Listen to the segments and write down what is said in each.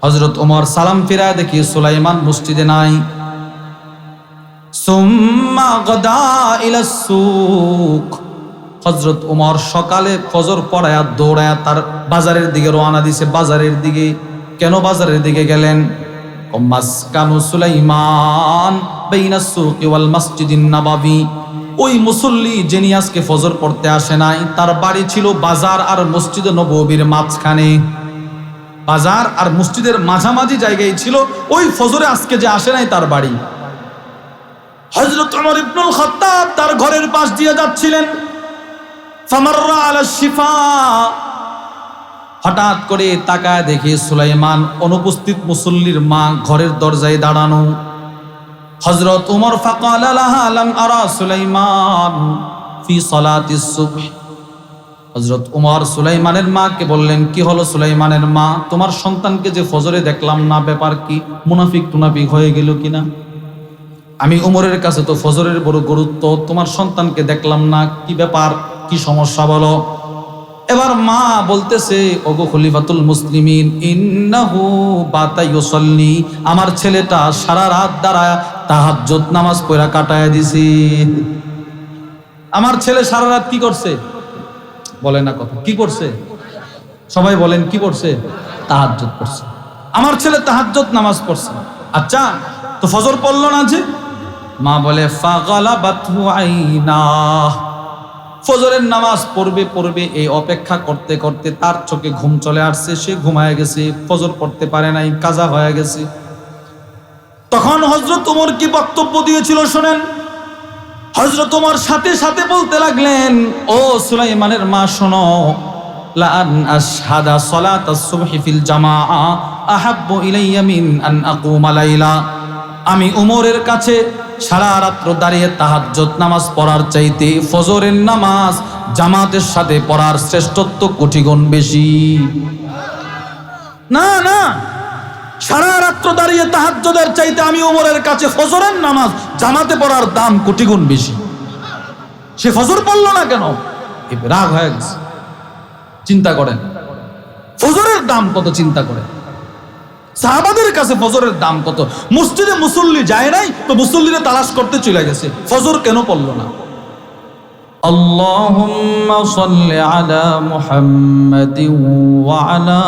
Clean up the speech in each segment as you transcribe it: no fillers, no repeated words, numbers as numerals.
হযরত ওমর সালাম ফিরায় দেখি সুলাইমান মসজিদে নাই। সুম্মা গদা ইলাস সুক, হযরত ওমর সকালে ফজর পড়ায়া দৌড়ায়া তার বাজারের দিকে রওনা দিছে। বাজারের দিকে কেন বাজারের দিকে গেলেন? মাসকানু সুলাইমান বাইনাস সুকি ওয়াল মসজিদিন নববী, ওই মুসল্লি যিনি আজকে ফজর পড়তে আসে নাই তার বাড়ি ছিল বাজার আর মসজিদে নববীর মাঝখানে। বাজার আর মসজিদের মাঝামাঝি জায়গায় ছিল ওই ফজরে আজকে যে আসে নাই তার বাড়ি। হযরত ওমর ইবনুল খাত্তাব তার ঘরের পাশ দিয়ে যাচ্ছিলেন। ফামাররা আলা শিফা, হঠাৎ করে তাকায় দেখে সুলাইমান অনুপস্থিত মুসল্লির মা ঘরের দরজায় দাঁড়ানো। হযরত ওমর ফাকালা লাহা লাম আরা সুলাইমান ফি সালাতিস সুবহ, হযরত ওমর সুলাইমানের মাকে বললেন, কি হলো সুলাইমানের মা, তোমার সন্তানকে যে ফজরে দেখলাম না, ব্যাপার কি? মুনাফিক টুনাফিক হয়ে গেল কিনা? আমি ওমরের কাছে তো ফজরের বড় গুরুত্ব, তোমার সন্তানকে দেখলাম না, কি ব্যাপার, কি সমস্যা বলো। এবার মা বলতেছে, ওগো খলিফাতুল মুসলিমিন, ইন্নাহু বাতা ইউসাল্লি, আমার ছেলেটা সারা রাত দাঁড়ায় তাহাজ্জুদ নামাজ পড়া কাটায় দিছি। আমার ছেলে সারা রাত কি করছে? বলে না কথা, কি করছে? সবাই বলেন, কি করছে? তাহাজ্জুদ পড়ছে। আমার ছেলে তাহাজ্জুদ নামাজ পড়ছে। আচ্ছা, তো ফজর পড়লো না যে? মা বলে ফাগালাবাতহু আইনা, ফজরের নামাজ পড়বে এই অপেক্ষা করতে করতে তার চোখে ঘুম চলে আসছে, সে ঘুমায় গেছে, ফজর পড়তে পারে নাই, কাজা হয়ে গেছে। তখন হযরত ওমর কি বক্তব্য দিয়েছিল শোনেন। হযরত ওমর সাথে সাথে বলতে লাগলেন, ও সুলাইমানের মা শোনো, লা আন আশহাদা সালাতাস সুবহি ফিল জামাআ আহাব্বু ইলাইয়া মিন আন আকুমা লাইলা, আমি ওমরের কাছে সারা রাত দাঁড়িয়ে তাহাজ্জুদ নামাজ পড়ার চাইতে ফজরের নামাজ জামাতের সাথে পড়ার শ্রেষ্ঠত্ব কোটি গুণ বেশি। না না, সারা রাত দাঁড়িয়ে তাহাজ্জুদের চাইতে আমি ওমরের কাছে ফজরের নামাজ জামাতে পড়ার দাম কোটি গুণ বেশি। সে ফজর পড়লো না কেন? রাগ হয়ে গেছে। চিন্তা করেন ফজরের দাম কত, চিন্তা করেন সাহাবাদের কাছে ফজরের দাম কত। মসজিদে মুসল্লি যায় নাই তো মুসল্লিরা তালাশ করতে চলে গেছে, ফজর কেন পড়লো না? আল্লাহুম্মা সাল্লি আলা মুহাম্মাদিন ওয়া আলা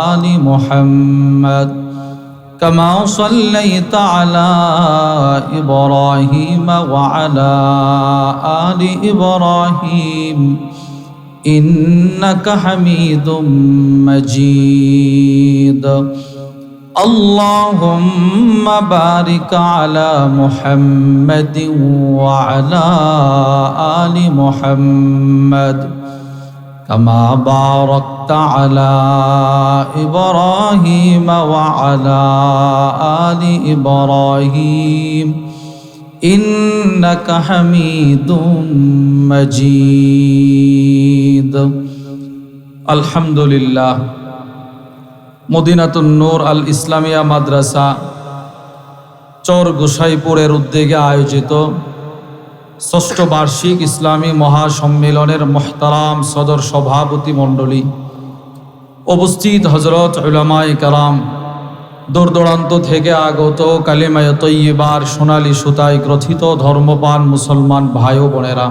আলি মুহাম্মাদ কামা সাল্লাইতা আলা ইব্রাহিম ওয়া আলা আলি ইব্রাহিম ইন্নাকা হামিদুম মাজিদ। আল্লাহুম্মা বারিক আলা মুহাম্মাদিন ওয়া আলা আলি মুহাম্মাদ কামা বারাকতা আলা ইব্রাহিম ওয়া আলা আলি ইব্রাহিম ইন্নাকা হামিদুম মাজিদ। আলহামদুলিল্লাহ, মদিনাতুন নূর আল ইসলামিয়া মাদ্রাসা চর গোসাইপুরের উদ্যোগে আয়োজিত ষষ্ঠ বার্ষিক ইসলামী মহাসম্মেলনের মুহতারাম সদর সভাপতি মণ্ডলী, উপস্থিত হযরত উলামায়ে কেরাম, দূর দূরান্ত থেকে আগত কালিমায়ে তয়্যিবার সোনালী সুতায় গ্রথিত ধর্মপান মুসলমান ভাই ও বোনেরা,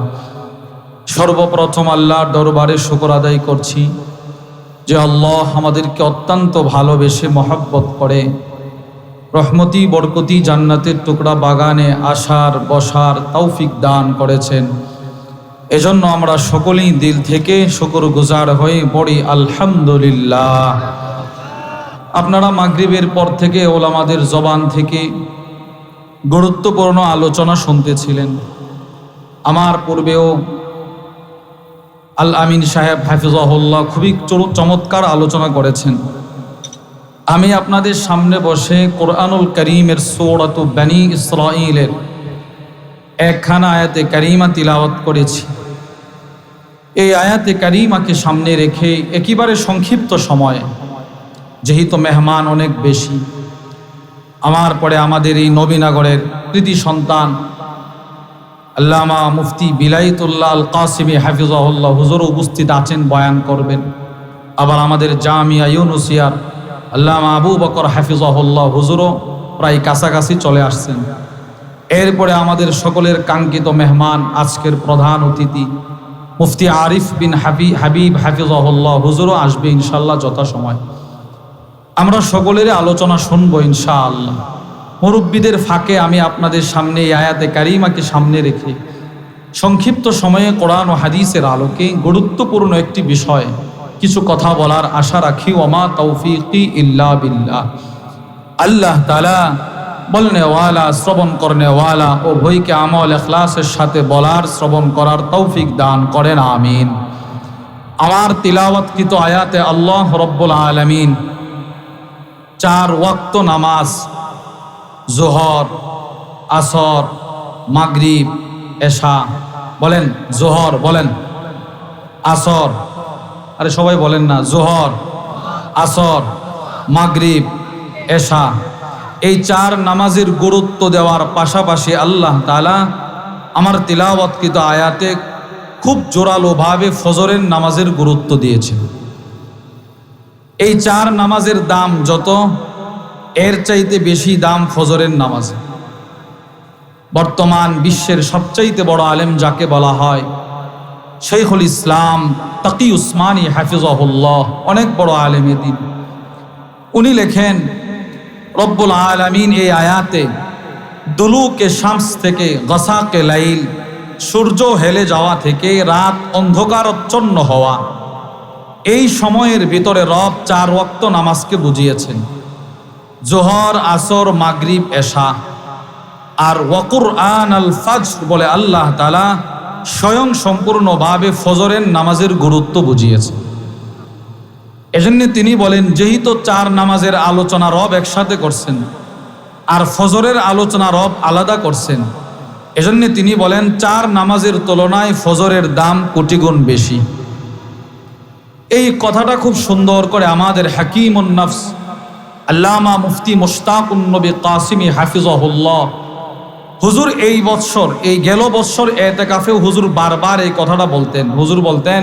সর্বপ্রথম আল্লাহর দরবারে শুকর আদায় করছি যে আল্লাহ আমাদেরকে অত্যন্ত ভালোবেসে মহব্বত করে রহমতি বরকতি জান্নাতের টুকরা বাগানে আসার বসার তৌফিক দান করেছেন। এজন্য আমরা সকলেই দিল থেকে শুকরগুজার হয়ে পড়ি আলহামদুলিল্লাহ। আপনারা মাগরিবের পর থেকে ওলামাদের জবান থেকে গুরুত্বপূর্ণ আলোচনা শুনতেছিলেন। আমার পূর্বেও আল আমিন সাহেব হাফিজাহুল্লাহ খুবই চমৎকার আলোচনা করেছেন। আমি আপনাদের সামনে বসে কোরআনুল কারীমের সূরাতু বনী ইসরাঈলের একখানা আয়াতে কারিমা তিলাওয়াত করেছি। এই আয়াতে কারিমাকে সামনে রেখে একেবারে সংক্ষিপ্ত সময়ে, যেহেতু মেহমান অনেক বেশি, আমার পরে আমাদের এই নবীনগরের কৃতি সন্তান আল্লামা মুফতি বিলাইতুল্লাহ আল কাসিমি হাফিজাহুল্লাহ হুজুর উপস্থিত আছেন, বয়ান করবেন। আবার আমাদের জামিয়া ইউনুসিয়ার আল্লামা আবু বকর হাফিজাহুল্লাহ হুজুরও প্রায় কাছাকাছি চলে আসছেন। এরপরে আমাদের সকলের কাঙ্ক্ষিত মেহমান, আজকের প্রধান অতিথি মুফতি আরিফ বিন হাবিব হাফিজাহুল্লাহ হুজুরও আসবে ইনশাআল্লাহ যথাসময়। আমরা সকলের আলোচনা শুনবো ইনশাআল্লাহ। মুরব্বীদের ফাঁকে আমি আপনাদের সামনে এই আয়াতে কারিমাকে সামনে রেখে সংক্ষিপ্ত সময়ে কোরআন ও হাদিসের আলোকে গুরুত্বপূর্ণ একটি বিষয় কিছু কথা বলার আশা রাখি। ওমা তৌফিকি ইল্লা বিল্লাহ। আল্লাহ তাআলা বলনেওয়ালা, শ্রবণ করনেওয়ালা ও ভয়কে আমল ইখলাসের সাথে বলার শ্রবণ করার তৌফিক দান করেন, আমিন। আমার তিলাওয়াতকৃত আয়াতে আল্লাহ রব্বুল আলামিন 4 ওয়াক্ত নামাজ, জোহর, আসর, মাগরিব, এশা, বলেন জোহর, বলেন আসর, আরে সবাই বলেন না, জোহর, আসর, মাগরিব, এশা, এই 4 নামাজের গুরুত্ব দেওয়ার পাশাপাশি আল্লাহ তাআলা আমার তিলাওয়াতকৃত আয়াতে খুব জোরালোভাবে ফজরের নামাজের গুরুত্ব দিয়েছেন। এই 4 নামাজের দাম যত, এর চাইতে বেশি দাম ফজরের নামাজে। বর্তমান বিশ্বের সবচাইতে বড় আলেম যাকে বলা হয় শাইখুল ইসলাম তাকি উসমানী হাফিজাহুল্লাহ, অনেক বড় আলেমে দ্বীন, উনি লেখেন রব্বুল আলামিন এই আয়াতে দুলুকে শামস থেকে গসাকে লাইল, সূর্য হেলে যাওয়া থেকে রাত অন্ধকারাচ্ছন্ন হওয়া, এই সময়ের ভিতরে রব 4 ওয়াক্ত নামাজকে বুঝিয়েছেন। জোহর, আসর, মাগরিব, এশা আর ওয়াকুরআন আল ফাজর বলে আল্লাহ তাআলা স্বয়ং সম্পূর্ণভাবে ফজরের নামাজের গুরুত্ব বুঝিয়েছেন। এজন্য তিনি বলেন, যেহেতু 4 নামাজের আলোচনা রব একসাথে করছেন আর ফজরের আলোচনা রব আলাদা করছেন, এজন্য তিনি বলেন 4 নামাজের তুলনায় ফজরের দাম কোটি গুণ বেশি। এই কথাটা খুব সুন্দর করে আমাদের হাকিমুন নফস আল্লামা মুফতি মুশতাকুন নবী কাসিমি হাফিজাহুল্লাহ হুজুর এই বৎসর, এই গেল বৎসর এতেকাফে হুজুর বারবার এই কথাটা বলতেন। হুজুর বলতেন,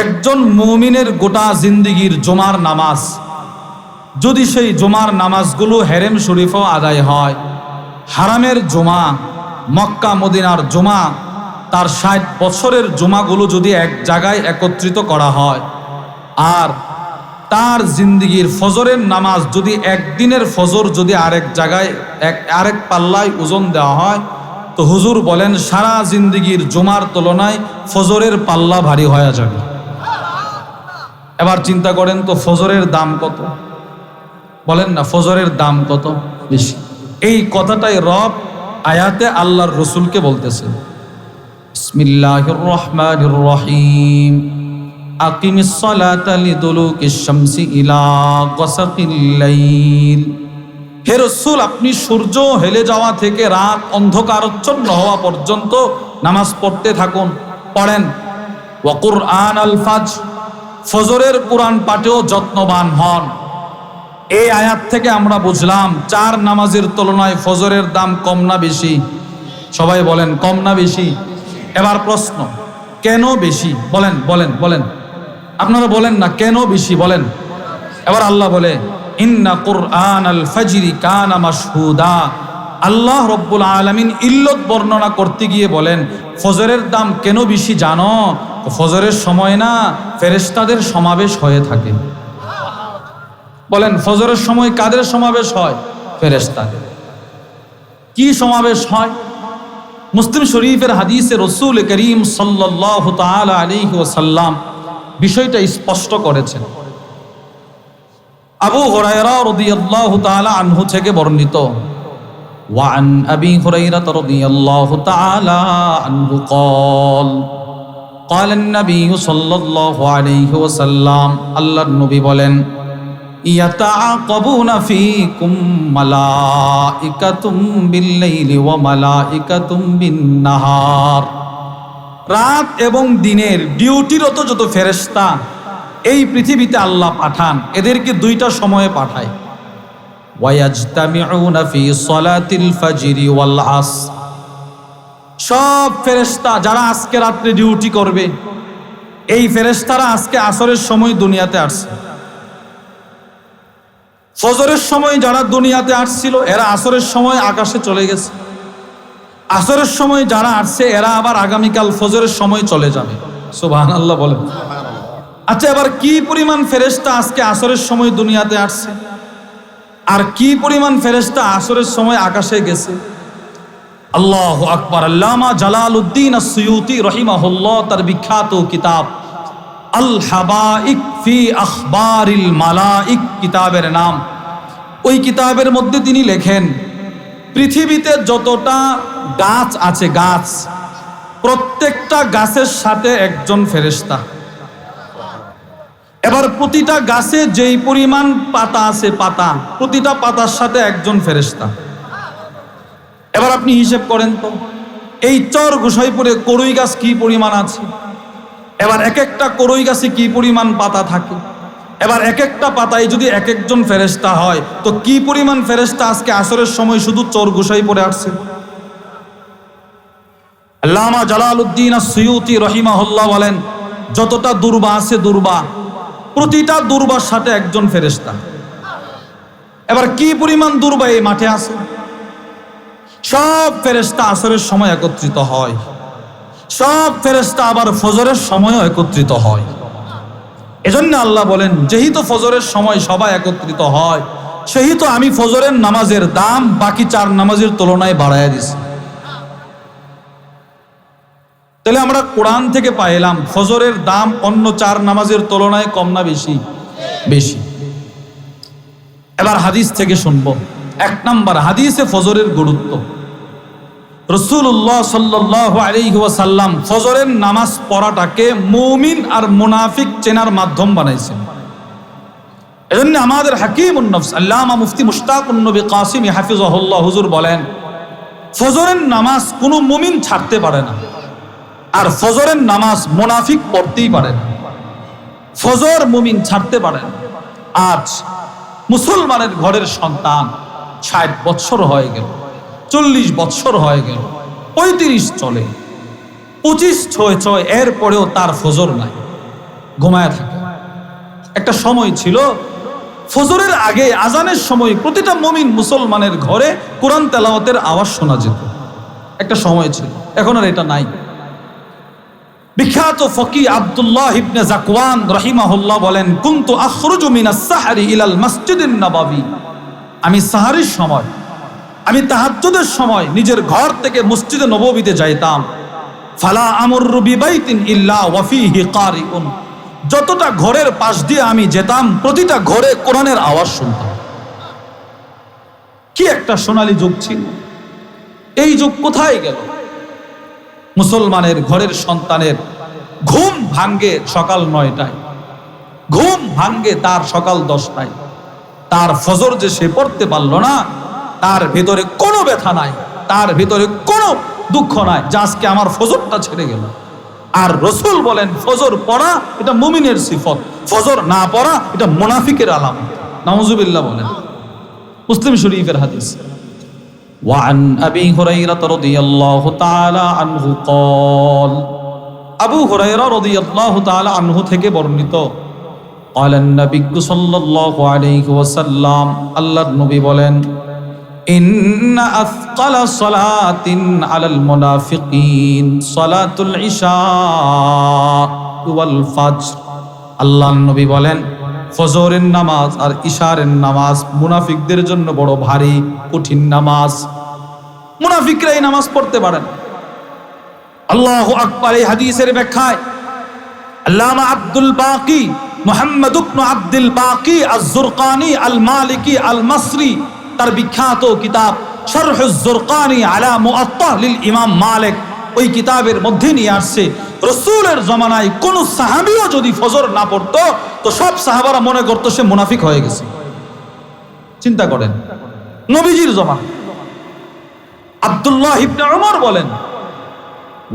একজন মুমিনের গোটা জিন্দিগির জুমার নামাজ যদি সেই জুমার নামাজগুলো হেরেম শরীফও আদায় হয়, হারামের জুমা, মক্কা মদিনার জুমা, তার 60 বছরের জুমাগুলো যদি এক জায়গায় একত্রিত করা হয়, আর তার জিন্দিগির ফজরের নামাজ যদি একদিনের ফজর যদি আরেক জায়গায় আরেক পাল্লায় ওজন দেওয়া হয়, তো হুজুর বলেন সারা জিন্দিগির জুমার তুলনায় ফজরের পাল্লা ভারী হয়ে যাবে। এবার চিন্তা করেন তো ফজরের দাম কত, বলেন না ফজরের দাম কত বেশি। এই কথাটাই রব আয়াতে আল্লাহর রসুলকে বলতেছেন। বিসমিল্লাহির রহমানির রহিম, আকিমিস সালাতা লিদুলুকিশ শামসি ইলা গাসাকিল লাইল। হে রাসূল, আপনি সূর্য হেলে যাওয়া থেকে রাত অন্ধকারাচ্ছন্ন হওয়া পর্যন্ত নামাজ পড়তে থাকুন, পড়েন। ওয়া কুরআন আল ফাজর, ফজরের কোরআন পাঠেও যত্নবান হন। এই আয়াত থেকে আমরা বুঝলাম 4 নামাজের তুলনায় ফজরের দাম কম না বেশি? সবাই বলেন কম না বেশি? এবার প্রশ্ন, কেন বেশি? বলেন বলেন বলেন, আপনারা বলেন না কেন বেশি বলেন। এবার আল্লাহ বলে, ইন্না কুরআন আল ফাজরি কানা মাশহুদা। আল্লাহ রব্বুল আলামিন ইল্লত বর্ণনা করতে গিয়ে বলেন, ফজরের দাম কেন বেশি জানো? ফজরের সময় না ফেরেশতাদের সমাবেশ হয়ে থাকে। বলেন ফজরের সময় কাদের সমাবেশ হয়? ফেরেশতাদের। কি সমাবেশ হয়? মুসলিম শরীফের হাদিসে রাসূল করিম সাল্লাল্লাহু তাআলা আলাইহি ওয়াসাল্লাম বিষয়টা স্পষ্ট করেছেন। আবু হুরায়রা রাদিয়াল্লাহু তাআলা আনহু থেকে বর্ণিত, ওয়া আন আবি হুরায়রা রাদিয়াল্লাহু তাআলা আনহু قال قال النبي صلى الله عليه وسلم, আল্লাহর নবী বলেন, ইয়াতাআকাবুনা ফীকুম মালাইকাতুম বিল-লাইলি ওয়া মালাইকাতুম বিন-নাহার। রাত এবং দিনের ডিউটিরত যত ফেরেশতা এই পৃথিবীতে আল্লাহ পাঠান, এদেরকে 2টা সময়ে পাঠায়। ওয়ায়াজতামিউনা ফি সালাতিল ফাজরি ওয়াল আসর। সব ফেরেশতা যারা আজকে রাত্রে ডিউটি করবে, এই ফেরেশতারা আজকে আসরের সময় দুনিয়াতে আসছে। ফজরের সময় যারা দুনিয়াতে আসছিল এরা আসরের সময় আকাশে চলে গেছে। আসরের সময় যারা আসছে এরা আবার আগামীকাল ফজরের সময় চলে যাবে। সুবহানাল্লাহ বলেন। আচ্ছা, এবার কি পরিমাণ ফেরেশতা আজকে আসরের সময় দুনিয়াতে আসছে, আর কি পরিমাণ ফেরেশতা আসরের সময় আকাশে গেছে? আল্লাহু আকবার। আল্লামা জালালউদ্দিন আস-সুয়ুতি রাহিমাহুল্লাহ তার বিখ্যাত কিতাব আল হাবাইক ফি আখবারিল মালাইক কিতাবের নাম, ওই কিতাবের মধ্যে তিনি লেখেন, পৃথিবীতে যতটা গাছ আছে, গাছ, প্রত্যেকটা গাছের সাথে একজন ফেরেশতা। এবার প্রতিটা গাছে যেই পরিমাণ পাতা আছে, পাতা, প্রতিটা পাতার সাথে একজন ফেরেশতা। এবার আপনি হিসেব করেন তো, এই চর গোসাইপুরে করই গাছ কি পরিমাণ আছে, এবার এক একটা করই গাছে কি পরিমাণ পাতা থাকে, এবার এক একটা পাতায় যদি এক একজন ফেরেশতা হয় তো কি পরিমাণ ফেরেশতা আজকে আসরের সময় শুধু চর গোসাইপুরে আসছে। আল্লামা জালালউদ্দিন আস-সুয়ুতি রাহিমাহুল্লাহ বলেন, যতটা দুর্বা আছে দুর্বা, প্রতিটা দুর্বার সাথে একজন ফেরেশতা। এবার কি পরিমাণ দুর্বা এই মাঠে আছে। সব ফেরেশতা আসরের সময় একত্রিত হয়, সব ফেরেশতা আবার ফজরের সময়ও একত্রিত হয়। এজন্য আল্লাহ বলেন, যেহেতু ফজরের সময় সবাই একত্রিত হয়, সেহেতু আমি ফজরের নামাজের দাম বাকি 4 নামাজের তুলনায় বাড়াইয়া দিছি। তাহলে আমরা কোরআন থেকে পাইলাম ফজরের দাম অন্য 4 নামাজের তুলনায় কম না বেশি? বেশি। এবার হাদিস থেকে শুনবো। 1 নাম্বার হাদিসে ফজরের গুরুত্ব। রাসূলুল্লাহ সাল্লাল্লাহু আলাইহি ওয়াসাল্লাম ফজরের নামাজ পড়াটাকে মুমিন আর মুনাফিক চেনার মাধ্যম বানাইছেন। এজন্য আমাদের হাকিমুন নফস আল্লামা মুফতি মুশতাকুন নবী কাসিমি হাফিজাহুল্লাহ হুজুর বলেন, ফজরের নামাজ কোনো মুমিন ছাড়তে পারে না, আর ফজরের নামাজ মুনাফিক পড়তেই পারে না। ফজর মুমিন ছাড়তে পারে না। আজ মুসলমানের ঘরের সন্তান 60 বছর হয়ে গেল, 40 বছর হয়ে গেল, 35 চলে, 25 ছয়, এরপরেও তার ফজর নাই, ঘুমায় থাকে। একটা সময় ছিল ফজরের আগে আজানের সময় প্রতিটা মুমিন মুসলমানের ঘরে কোরআন তেলাওয়াতের আওয়াজ শোনা যেত, একটা সময় ছিল। এখন আর এটা নাই। বিখ্যাত ফকি আব্দুল্লাহ ইবনে যাকওয়ান রাহিমাহুল্লাহ বলেন, কুনতু আখরুজু মিনাস সাহরি ইলাল মসজিদিন নববী, আমি সাহরির সময়, আমি তাহাজ্জুদের সময় নিজের ঘর থেকে মসজিদে নববীতে যাইতাম। ফালা আমরু বিবাইতিন ইল্লা ওয়া ফীহি কারিউন, যতটা ঘরের পাশ দিয়ে আমি যেতাম প্রতিটা ঘরে কোরআনের আওয়াজ শুনতাম। কি একটা সোনালী যুগ ছিল। এই যুগ কোথায় গেল? মুসলমানের ঘরের সন্তানের ঘুম ভাঙ্গে সকাল 9টায়, ঘুম ভাঙ্গে তার সকাল 10টায়। তার ফজর যে সে পড়তে পারলো না, তার ভিতরে কোনো ব্যথা নাই, তার ভিতরে কোনো দুঃখ নাই যে আজকে আমার ফজরটা ছেড়ে গেল। আর রাসূল বলেন, ফজর পড়া এটা মুমিনের সিফত, ফজর না পড়া এটা মুনাফিকের আলামত। নাউজুবিল্লাহ বলেন। মুসলিম শরীফের হাদিস। وعن أبي هريرة رضي الله تعالى عنه قال, আবু হুরায়রা রাদিয়াল্লাহু তাআলা আনহু থেকে বর্ণিত, قال النبي صلى الله عليه وسلم, আল্লাহর নবী বলেন, إن أثقل صلاة على المنافقين صلاة العشاء والفجر, আল্লাহর নবী বলেন, ফজরের নামাজ আর ইশারের নামাজ মুনাফিকদের জন্য বড় ভারী কঠিন নামাজ। মুনাফিকরা এই নামাজ পড়তে পারেন। আল্লাহু আকবার। এই হাদিসের ব্যাখ্যায় আল্লামা আব্দুল বাকি, মুহাম্মদ ইবনে আব্দুল বাকি আয-যুরকানি আল-মালিকি আল-মাসরি, তার বিখ্যাত কিতাব শারহুজ যুরকানি আলা মুআত্তা লিল ইমাম মালিক, ওই কিতাবের মধ্যে নিয়ে আসছে, রাসূলের জামানায় কোন সাহাবীও যদি ফজর না পড়তো তো সব সাহাবারা মনে করতো সে মুনাফিক হয়ে গেছে। চিন্তা করেন, নবীজির জামানায়। আব্দুল্লাহ ইবনে উমর বলেন,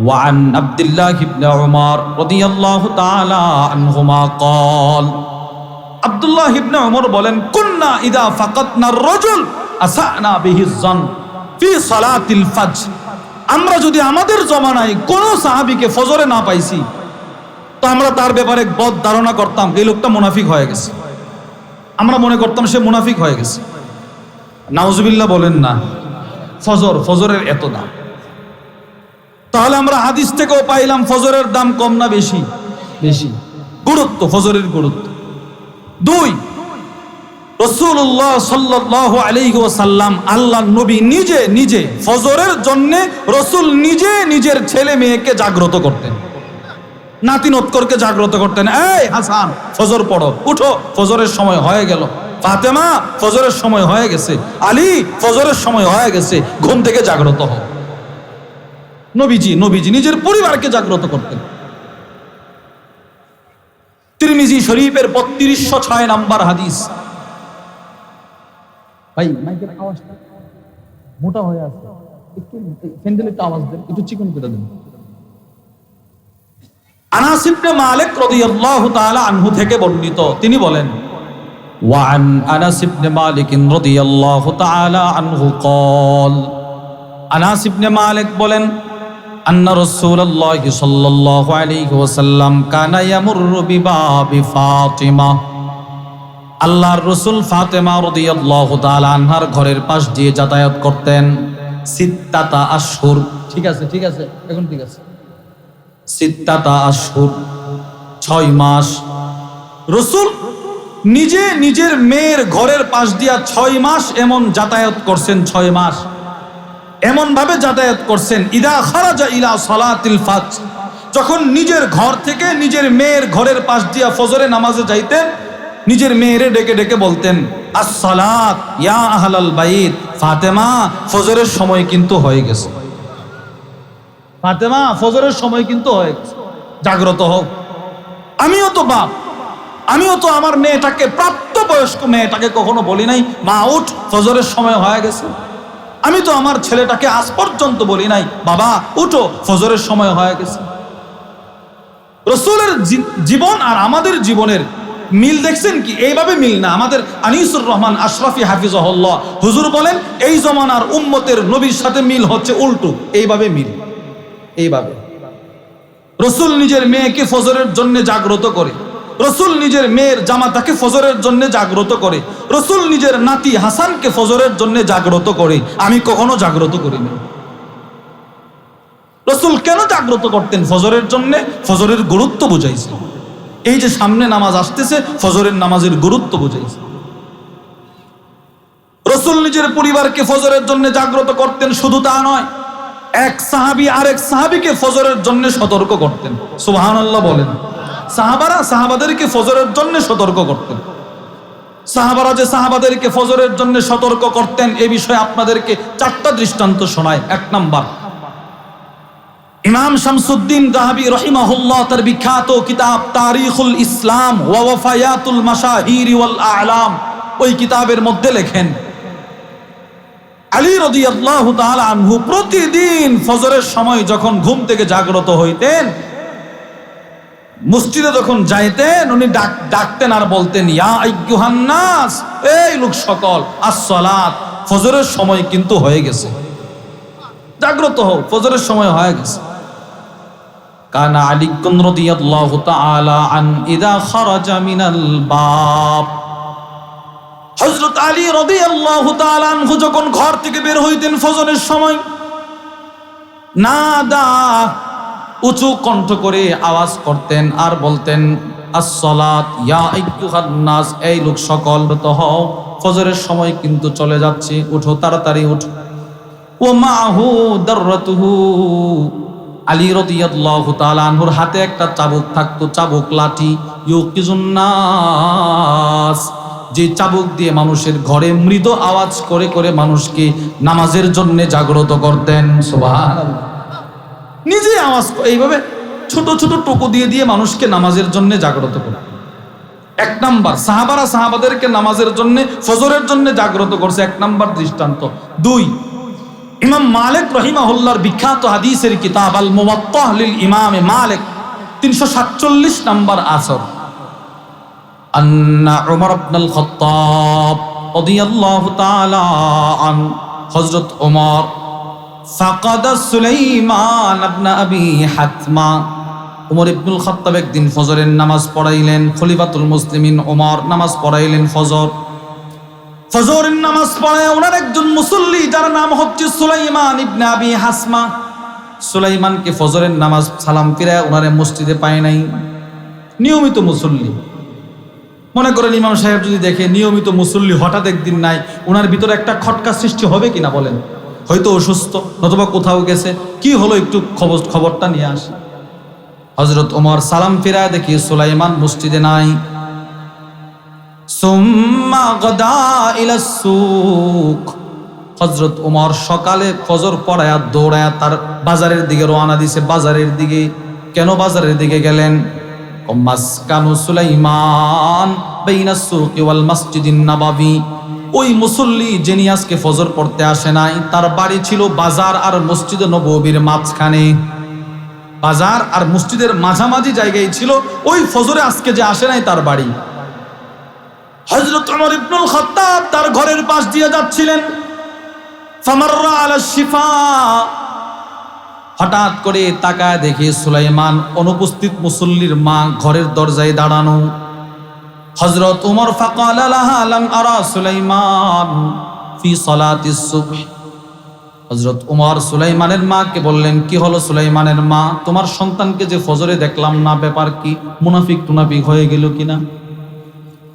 ওয়ান আব্দুল্লাহ ইবনে উমর রাদিয়াল্লাহু তাআলা আনহুমা قال, আব্দুল্লাহ ইবনে উমর বলেন, কুন্না ইদা ফাকাতনা আর-রাজুল আসানা বিহি য-জন ফি সালাতিল ফজর, আমরা যদি আমাদের জমানায় কোন সাহাবীকে ফজরে না পাইছি তো আমরা তার ব্যাপারে বদ ধারণা করতাম এই লোকটা মুনাফিক হয়ে গেছে। আমরা মনে করতাম সে মুনাফিক হয়ে গেছে। নাউজুবিল্লাহ বলেন না। ফজরের এত দাম। তাহলে আমরা হাদিস থেকেও পাইলাম ফজরের দাম কম না বেশি? বেশি। গুরুত্ব, ফজরের গুরুত্ব। 2, রাসূলুল্লাহ সাল্লাল্লাহু আলাইহি ওয়াসাল্লাম, আল্লাহর নবী নিজে ফজরের জন্য রাসূল নিজে নিজের ছেলে মেয়েকে জাগ্রত করতেন, নাতি নতকরকে জাগ্রত করতেন। এই হাসান, ফজর পড়ো, উঠো, ফজরের সময় হয়ে গেল। ফাতেমা, ফজরের সময় হয়ে গেছে। আলী, ফজরের সময় হয়ে গেছে, ঘুম থেকে জাগ্রত হও। নবীজি নিজের পরিবারকে জাগ্রত করতেন। তিরমিজি শরীফের 3206 নাম্বার হাদিস। ভাই মাইকের আওয়াজটা মোটা হয়ে আছে, একটু ফ্যান্ডেলের আওয়াজ দেন, একটু চিকন করে দেন। আনাস ইবনে মালিক রাদিয়াল্লাহু তাআলা আনহু থেকে বর্ণিত, তিনি বলেন, ওয়ান আনাস ইবনে মালিক রাদিয়াল্লাহু তাআলা আনহু قال, আনাস ইবনে মালিক বলেন, আন্না রাসূলুল্লাহ সাল্লাল্লাহু আলাইহি ওয়াসাল্লাম কানা ইয়ামুরু বিবাবি ফাতিমা, আল্লাহর রাসূল ফাতেমা রাদিয়াল্লাহু তাআলা আনহার ঘরের পাশ দিয়ে যাতায়াত করতেন। সিত্তাতা আশহুর, ঠিক আছে এখন ঠিক আছে। সিত্তাতা আশহুর, 6 মাস। রাসূল নিজে নিজের মেয়ের ঘরের পাশ দিয়া 6 মাস এমন যাতায়াত করছেন। 6 মাস এমন ভাবে যাতায়াত করছেন, ইদা খারাজা ইলা সালাতিল ফাজর, যখন নিজের ঘর থেকে নিজের মেয়ের ঘরের পাশ দিয়া ফজরে নামাজে যাইতেন, নিজের মেয়েরে ডেকে ডেকে বলতেন, আসসালাত ইয়া আহলাল বাইত, ফাতেমা ফজরের সময় কিন্তু হয়ে গেছে, ফাতেমা ফজরের সময় কিন্তু হয়ে গেছে, জাগ্রত হও। আমিও তো বাপ, আমিও তো আমার মেয়েটাকে, প্রাপ্তবয়স্ক মেয়েটাকে কখনো বলি নাই, মা উঠ ফজরের সময় হয়ে গেছে। আমি তো আমার ছেলেটাকে আজ পর্যন্ত বলি নাই, বাবা উঠো ফজরের সময় হয়ে গেছে। রাসূলের জীবন আর আমাদের জীবনের মিল দেখছেন কি? এইভাবে মিল না। আমাদের আনিসুর রহমান আশরাফি হাফিজাহুল্লাহ হুজুর বলেন, এই জমানার উম্মতের নবীর সাথে মিল হচ্ছে উল্টো, এইভাবে মিল। এইভাবে রাসূল নিজের মেয়েকে ফজরের জন্য জাগ্রত করে, রাসূল নিজের মেয়ের জামাতাকে ফজরের জন্য জাগ্রত করে, রাসূল নিজের নাতি হাসানকে ফজরের জন্য জাগ্রত করে। আমি কখনো জাগ্রত করিনি। রাসূল কেন জাগ্রত করতেন? ফজরের জন্য, ফজরের গুরুত্ব বুঝাইছে। এই যে সামনে নামাজ আসতেছে, ফজরের নামাজের গুরুত্ব বুঝাইছে। রাসূল নিজের পরিবারকে ফজরের জন্য জাগ্রত করতেন। শুধু তা নয়, এক সাহাবী আরেক সাহাবীকে ফজরের জন্য সতর্ক করতেন। সুবহানাল্লাহ বলেন। সাহাবাদেরকে ফজরের জন্য সতর্ক করতেন। সাহাবারা যে সাহাবাদেরকে ফজরের জন্য সতর্ক করতেন, এ বিষয়ে আপনাদেরকে 4টা দৃষ্টান্ত শোনায়। 1 নাম্বার, ইমাম শামসুদ্দিন যাহাবী রাহিমাহুল্লাহ তার বিখ্যাত কিতাব তারিখুল ইসলাম ওয়া ওয়াফায়াতুল মাশাহির ওয়াল আ'লাম, ওই কিতাবের মধ্যে লেখেন, আলী রাদিয়াল্লাহু তাআলা আনহু প্রতিদিন ফজরের সময় যখন ঘুম থেকে জাগ্রত হইতেন, মসজিদে যখন যাইতেন, উনি ডাকতেন আর বলতেন, ইয়া আইয়ুহান নাস, এই লোক সকল, আসসালাত, ফজরের সময় কিন্তু হয়ে গেছে, জাগ্রত হও, ফজরের সময় হয়ে গেছে। কানা আলী রাদিয়াল্লাহু তাআলা আন ইদা খারাজা মিনাল বাব, হযরত আলী রাদিয়াল্লাহু তাআলা আনহু যখন ঘর থেকে বের হইতেন ফজরের সময়, নাদা, উঁচু কণ্ঠ করে আওয়াজ করতেন আর বলতেন, আসসালাত ইয়া আইয়ুহান নাস, এই লোক সকল তো হও, ফজরের সময় কিন্তু চলে যাচ্ছে, উঠো, তাড়াতাড়ি উঠো। ওয়া মাহু দাররাতুহু, আলী রাদিয়াল্লাহু তাআলা আনহুর হাতে একটা চাবুক থাকতো, চাবুক লাঠি, ইউকিজুন নাস, যে চাবুক দিয়ে মানুষের ঘরে মৃদু আওয়াজ করে করে মানুষকে নামাজের জন্য জাগ্রত করতেন। সুবহানাল্লাহ। নিজে আওয়াজ, এইভাবে ছোট ছোট টুকু দিয়ে দিয়ে মানুষকে নামাজের জন্য জাগ্রত করতেন। 1 নাম্বার, সাহাবাদেরকে নামাজের জন্য, ফজরের জন্য জাগ্রত করছে। 1 নাম্বার দৃষ্টান্ত। 2, ইমাম মালিক রাহিমাহুল্লাহর বিখ্যাত হাদিসের কিতাব আল মুওয়াত্তা লিল ইমাম মালিক, 347 নাম্বার আসর, আন্না উমর ইবনুল খাত্তাব রাদিয়াল্লাহু তাআলা আন, হযরত ওমর ফাকাদা সুলাইমান ইবনে আবি হাতমা, উমর ইবনুল খাত্তাব একদিন ফজরের নামাজ পড়াইলেন, খলিফাতুল মুসলিমিন ওমর নামাজ পড়াইলেন ফজরের নামাজ পড়ায় ওনার একজন মুসল্লি যার নাম হচ্ছে সুলাইমান ইবনে আবি হাসমা। সুলাইমানকে ফজরের নামাজ সালাম ফিরায় ওনারে মসজিদে পায় নাই। নিয়মিত মুসল্লি, মনে করেন ইমাম সাহেব যদি দেখে নিয়মিত মুসল্লি হঠাৎ একদিন নাই, ওনার ভিতরে একটা খটকা সৃষ্টি হবে কিনা বলেন? হয়তো অসুস্থ, নতুবা কোথাও গেছে, কি হলো একটু খবরটা নিয়ে আসে। হযরত ওমর সালাম ফিরায় দেখি সুলাইমান মসজিদে নাই। সুম্মা গদা ইলাস সুক, হযরত ওমর সকালে ফজর পড়ায়া দৌড়ায়া তার বাজারের দিকে রওনা দিছে। বাজারের দিকে কেন বাজারের দিকে গেলেন? মাসকানু সুলাইমান বাইনাস সুকি ওয়াল মসজিদিন নববী, ওই মুসল্লি যিনি আজকে ফজর পড়তে আসে নাই তার বাড়ি ছিল বাজার আর মসজিদে নববীর মাঝখানে। বাজার আর মসজিদের মাঝামাঝি জায়গায় ছিল ওই ফজরে আজকে যে আসে নাই তার বাড়ি। হযরত ওমর ইবনুল খাত্তাব তার ঘরের পাশ দিয়ে যাচ্ছিলেন। ফামাররা আলা শিফা, হঠাৎ করে তাকায় দেখে সুলাইমান অনুপস্থিত মুসল্লির মা ঘরের দরজায় দাঁড়ানো। হযরত ওমর ফাকালা লাহা লাম আরা সুলাইমান ফি সালাতিস সুবহ, হযরত ওমর সুলাইমানের মাকে বললেন, কি হলো সুলাইমানের মা, তোমার সন্তানকে যে ফজরে দেখলাম না, ব্যাপার কি? মুনাফিক টুনাফিক হয়ে গেল কিনা?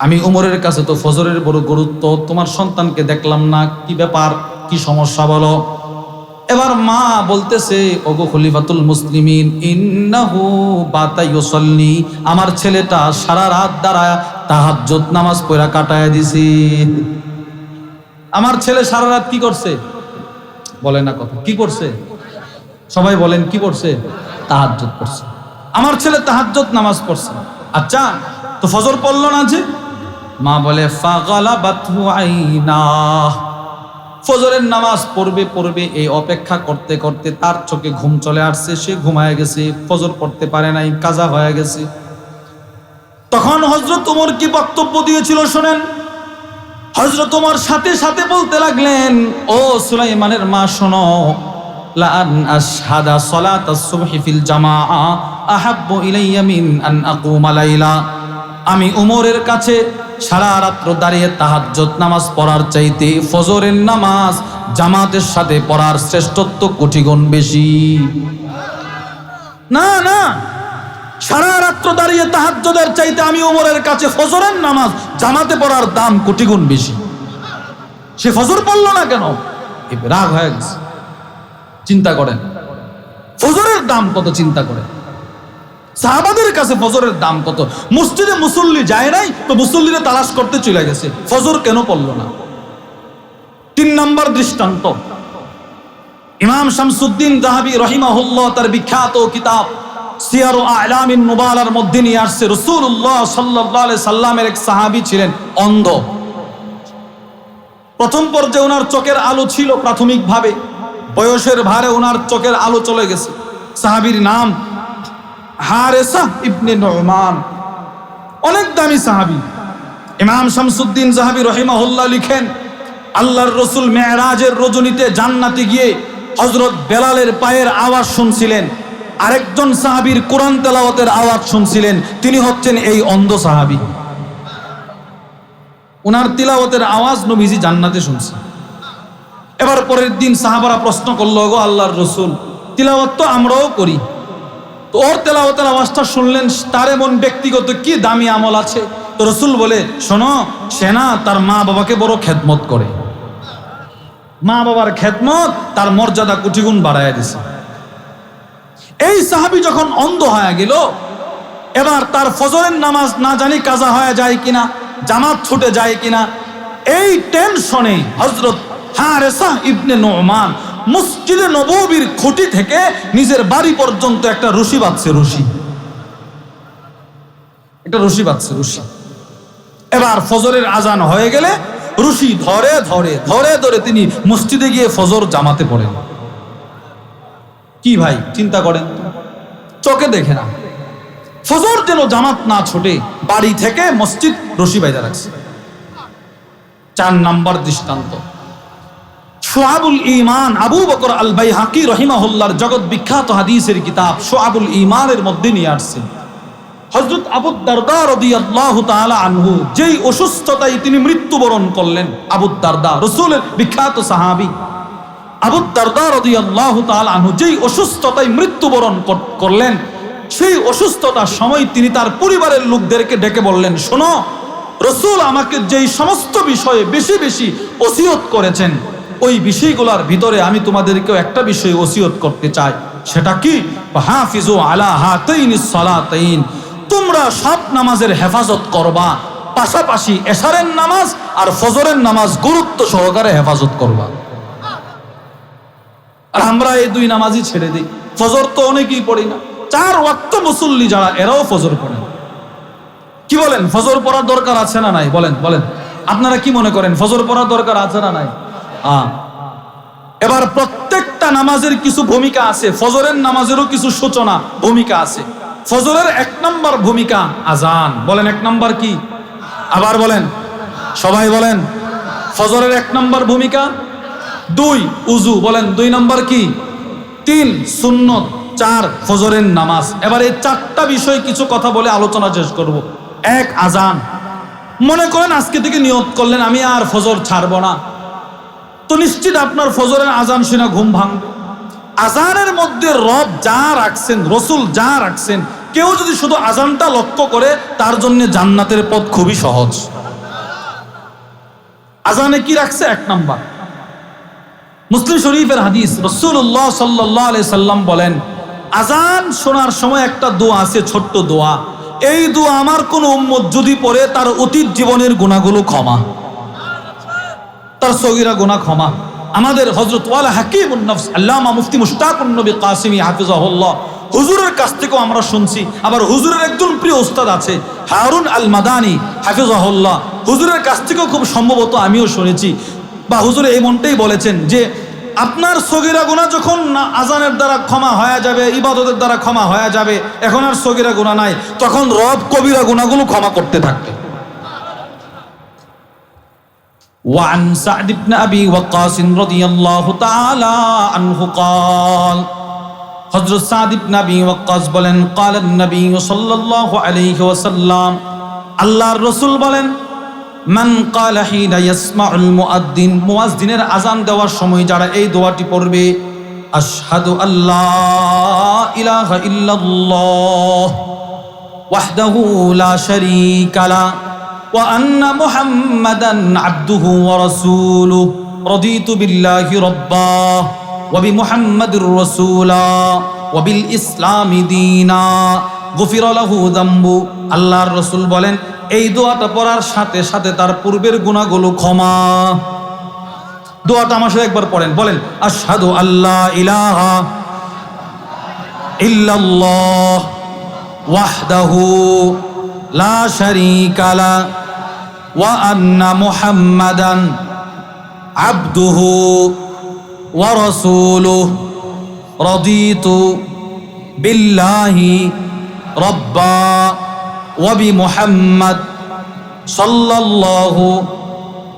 আমি ওমরের কাছে তো ফজরের বড় গুরুত্ব, তোমার সন্তানকে দেখলাম না, কি ব্যাপার, কি সমস্যা বলো? এবার মা বলতেছে, ওগো খলিফাতুল মুসলিমিন, ইন্নাহু বাতা ইউসাল্লি, আমার ছেলেটা সারা রাত দাঁড়ায় তাহাজ্জুদ নামাজ পড়া কাটায় দিছি। আমার ছেলে সারা রাত কি করছে? বলে না কথা, কি করছে? সবাই বলেন কি করছে? তাহাজ্জুদ পড়ছে। আমার ছেলে তাহাজ্জুদ নামাজ পড়ছে। আচ্ছা, তো ফজর পড়লো না যে? মা বলে ফাগালাবাতহু আইনা, ফজরের নামাজ পড়বে এই অপেক্ষা করতে করতে তার চোখে ঘুম চলে আসছে, সে ঘুমায় গেছে, ফজর পড়তে পারে নাই, কাজা হয়ে গেছে। তখন হযরত ওমর কি বক্তব্য দিয়েছিল শোনেন। হযরত ওমর সাথে সাথে বলতে লাগলেন, ও সুলাইমানের মা শোনো, লা আন আশহাদা সালাতাস সুবহি ফিল জামাআ আহাব্বু ইলাইয়া মিন আন আকুমা লাইলা, আমি ওমরের কাছে সারা রাত্র দাঁড়িয়ে তাহাজ্জুদ নামাজ পড়ার চাইতে ফজরের নামাজ জামাতের সাথে পড়ার শ্রেষ্ঠত্ব কোটি গুণ বেশি। না না, সারা রাত্র দাঁড়িয়ে তাহাজ্জুদের চাইতে আমি ওমরের কাছে ফজরের নামাজ জামাতে পড়ার দাম কোটি গুণ বেশি। সে ফজর পড়লো না কেন? রাগ হয়ে গেছে। চিন্তা করেন ফজরের দাম কত, চিন্তা করেন সাহাবাদের কাছে ফজরের দাম কত। মসজিদে মুসল্লি যায় নাই তো মুসল্লিরা তালাশ করতে চলে গেছে, ফজর কেন পড়লো না? 3 নম্বর দৃষ্টান্ত, ইমাম শামসুদ্দিন যাহাবী রাহিমাহুল্লাহ তার বিখ্যাত কিতাব সিয়ারু আ'লামিন নুবালার মধ্যে নিয়ে আসছে, রাসূলুল্লাহ সাল্লাল্লাহু আলাইহি সাল্লামের এক সাহাবী ছিলেন অন্ধ। প্রথম পর্যায়ে ওনার চোখের আলো ছিল প্রাথমিকভাবে, বয়সের ভারে ওনার চোখের আলো চলে গেছে। সাহাবীর নাম হারেসা ইবনে নুমান, অনেক দামি সাহাবী। ইমাম শামসুদ্দিন যাহাবী রাহিমাহুল্লাহ লিখেন, আল্লাহর রাসূল মেরাজের রজনীতে জান্নাতে গিয়ে হযরত বেলালের পায়ের আওয়াজ শুনছিলেন, আরেকজন সাহাবীর কোরআন তেলাওয়াতের আওয়াজ শুনছিলেন, তিনি হচ্ছেন এই অন্ধ সাহাবী। ওনার তিলাওয়াতের আওয়াজ নবীজি জান্নাতে শুনছে। এবার পরের দিন সাহাবারা প্রশ্ন করলো, গো আল্লাহর রাসূল, তিলাওয়াত তো আমরাও করি, তো ওর তেলাওয়াতের আওয়াজটা শুনলেন, তার এমন ব্যক্তিগত কি দামি আমল আছে? তো রাসূল বলে, শোনো, সে না তার মা বাবাকে বড় খেদমত করে, মা বাবার খেদমত তার মর্যাদা কোটি গুণ বাড়ায় দিছে। এই সাহাবী যখন অন্ধ হয়ে গেল, এবার তার ফজরের নামাজ না জানি কাজা হয়ে যায় কিনা, জামাত ছুটে যায় কিনা, এই টেনশনে হযরত হারেসা ইবনে নুমান মসজিদে নববীর খুঁটি থেকে নিজের বাড়ি পর্যন্ত একটা রশি বাঁধছে, রশি। এবার ফজরের আজান হয়ে গেলে রশি ধরে ধরে ধরে ধরে তিনি মসজিদে গিয়ে ফজর জামাতে পড়েন। কি ভাই চিন্তা করেন, চোখে দেখে না, ফজর যেন জামাত না ছুটে বাড়ি থেকে মসজিদ রশি বাইদা রাখছে। 4 নম্বর দৃষ্টান্ত, শুআবুল ঈমান আবু বকর আল বাইহাকি রাহিমাহুল্লাহর জগৎ বিখ্যাত হাদিসের কিতাব শুআবুল ঈমানের মধ্যে নিয়ে আসছেন হযরত আবু দারদা রাদিয়াল্লাহু তাআলা আনহু যেই অসুস্থতায় তিনি মৃত্যুবরণ করলেন। আবু দারদা রাসূলের বিখ্যাত সাহাবী আবু দারদা রাদিয়াল্লাহু তাআলা আনহু যেই অসুস্থতায় মৃত্যুবরণ করলেন, সেই অসুস্থতার সময় তিনি তার পরিবারের লোকদেরকে ডেকে বললেন, শোনো, রাসূল আমাকে যেই সমস্ত বিষয়ে বেশি বেশি ওসিয়ত করেছেন, ওই বিষয়গুলোর ভিতরে আমি তোমাদেরকেও একটা বিষয় ওসিয়ত করতে চাই। সেটা কি? হাফিজু আলা হাতাইনিস সালাতাইন, তোমরা সব নামাজের হেফাজত করবা, পাশাপাশি এশারের নামাজ আর ফজরের নামাজ গুরুত্ব সহকারে হেফাজত করবা। আর আমরা এই দুই নামাজই ছেড়ে দিই। ফজর তো অনেকেই পড়ি না, 4 ওয়াক্ত মুসল্লি যারা এরাও ফজর পড়েন। কি বলেন, ফজর পড়ার দরকার আছে না নাই? বলেন বলেন, আপনারা কি মনে করেন, ফজর পড়ার দরকার আছে না নাই? এবার প্রত্যেকটা নামাজের কিছু ভূমিকা আছে, ফজরের নামাজেরও কিছু সূচনা ভূমিকা আছে। ফজরের 1 নম্বর ভূমিকা আজান। বলেন 1 নম্বর কি? আবার বলেন, সবাই বলেন। ফজরের 1 নম্বর ভূমিকা। 2 উযু। বলেন 2 নম্বর কি? 3 সুন্নত। 4 ফজরের নামাজ। এবার এই 4টা বিষয় কিছু কথা বলে আলোচনা শেষ করব। 1 আজান। মনে করেন আজকে থেকে নিয়ত করলেন আমি আর ফজর ছাড়বো না, তো নিশ্চিত আপনার ফজরের আজান শুনে ঘুম ভাঙবে। আজানের মধ্যে রব যা রাখছেন, রসুল যা রাখছেন, কেউ যদি শুধু আজানটা লক্ষ্য করে তার জন্য জান্নাতের পথ খুবই সহজ। আজানে কি রাখছে? 1 নাম্বার। মুসলিম শরীফের হাদিস, রাসূলুল্লাহ সাল্লাল্লাহু আলাইহি সাল্লাম বলেন, আজান শোনার সময় একটা দোয়া আছে, ছোট্ট দোয়া। এই দোয়া আমার কোন উম্মত যদি পড়ে, তার অতীত জীবনের গুনাহগুলো ক্ষমা, তার সগীরা গুনাহ ক্ষমা। আমাদের হযরত ওয়ালা হাকিমুন নফস আল্লামা মুফতি মুশতাকুন নবী কাসিমি হাফিজাহুল্লাহ হুজুরের কাছ থেকেও আমরা শুনছি। আবার হুজুরের একজন প্রিয় উস্তাদ আছে হারুন আল মাদানী হাফিজাহুল্লাহ, হুজুরের কাছ থেকেও খুব সম্ভবত আমিও শুনেছি, বা হুজুর এই মনটাই বলেছেন যে আপনার সগীরা গুনাহ যখন আজানের দ্বারা ক্ষমা হয়ে যাবে, ইবাদতের দ্বারা ক্ষমা হয়ে যাবে, এখন আর সগীরা গুনাহ নাই, তখন রব কবিরা গুনাহগুলো ক্ষমা করতে থাকবে। وعن سعد بن أبي وقاص رضي الله تعالى عنه قال, হযরত সাদ ইবনে আবি ওয়াক্কাস বলেন, قال النبي صلى الله عليه وسلم, আল্লাহর রাসূল বলেন, মান قال حين يسمع المؤذن, মুয়াজ্জিনের আযান দেওয়ার সময় যারা এই দোয়াটি পড়বে, আশহাদু আল্লা ইলাহা ইল্লাল্লাহ ওয়াহদাহু লা শারীকা লা ওয়া আন্না মুহাম্মাদান আবদুহু ওয়া রাসূলুহু রাদিতু বিল্লাহি রাব্বা ওয়া বিমুহাম্মাদির রাসূলা ওয়া বিল ইসলামি দীনা গুফিরা লাহু যামবু। আল্লাহর রাসূল বলেন, এই দোয়াটা পড়ার সাথে সাথে তার পূর্বের গুনাহগুলো ক্ষমা। দোয়াটা আমার সাথে একবার পড়েন, বলেন আশহাদু আল্লা ইলাহা ইল্লাল্লাহ ওয়াহদাহু লা শারীকা লা ওয়া আন্না মুহাম্মাদান আবদুহু ওয়া রাসূলুহু রাদিতু বিল্লাহি রাব্বা ওয়া বিমুহাম্মাদ সাল্লাল্লাহু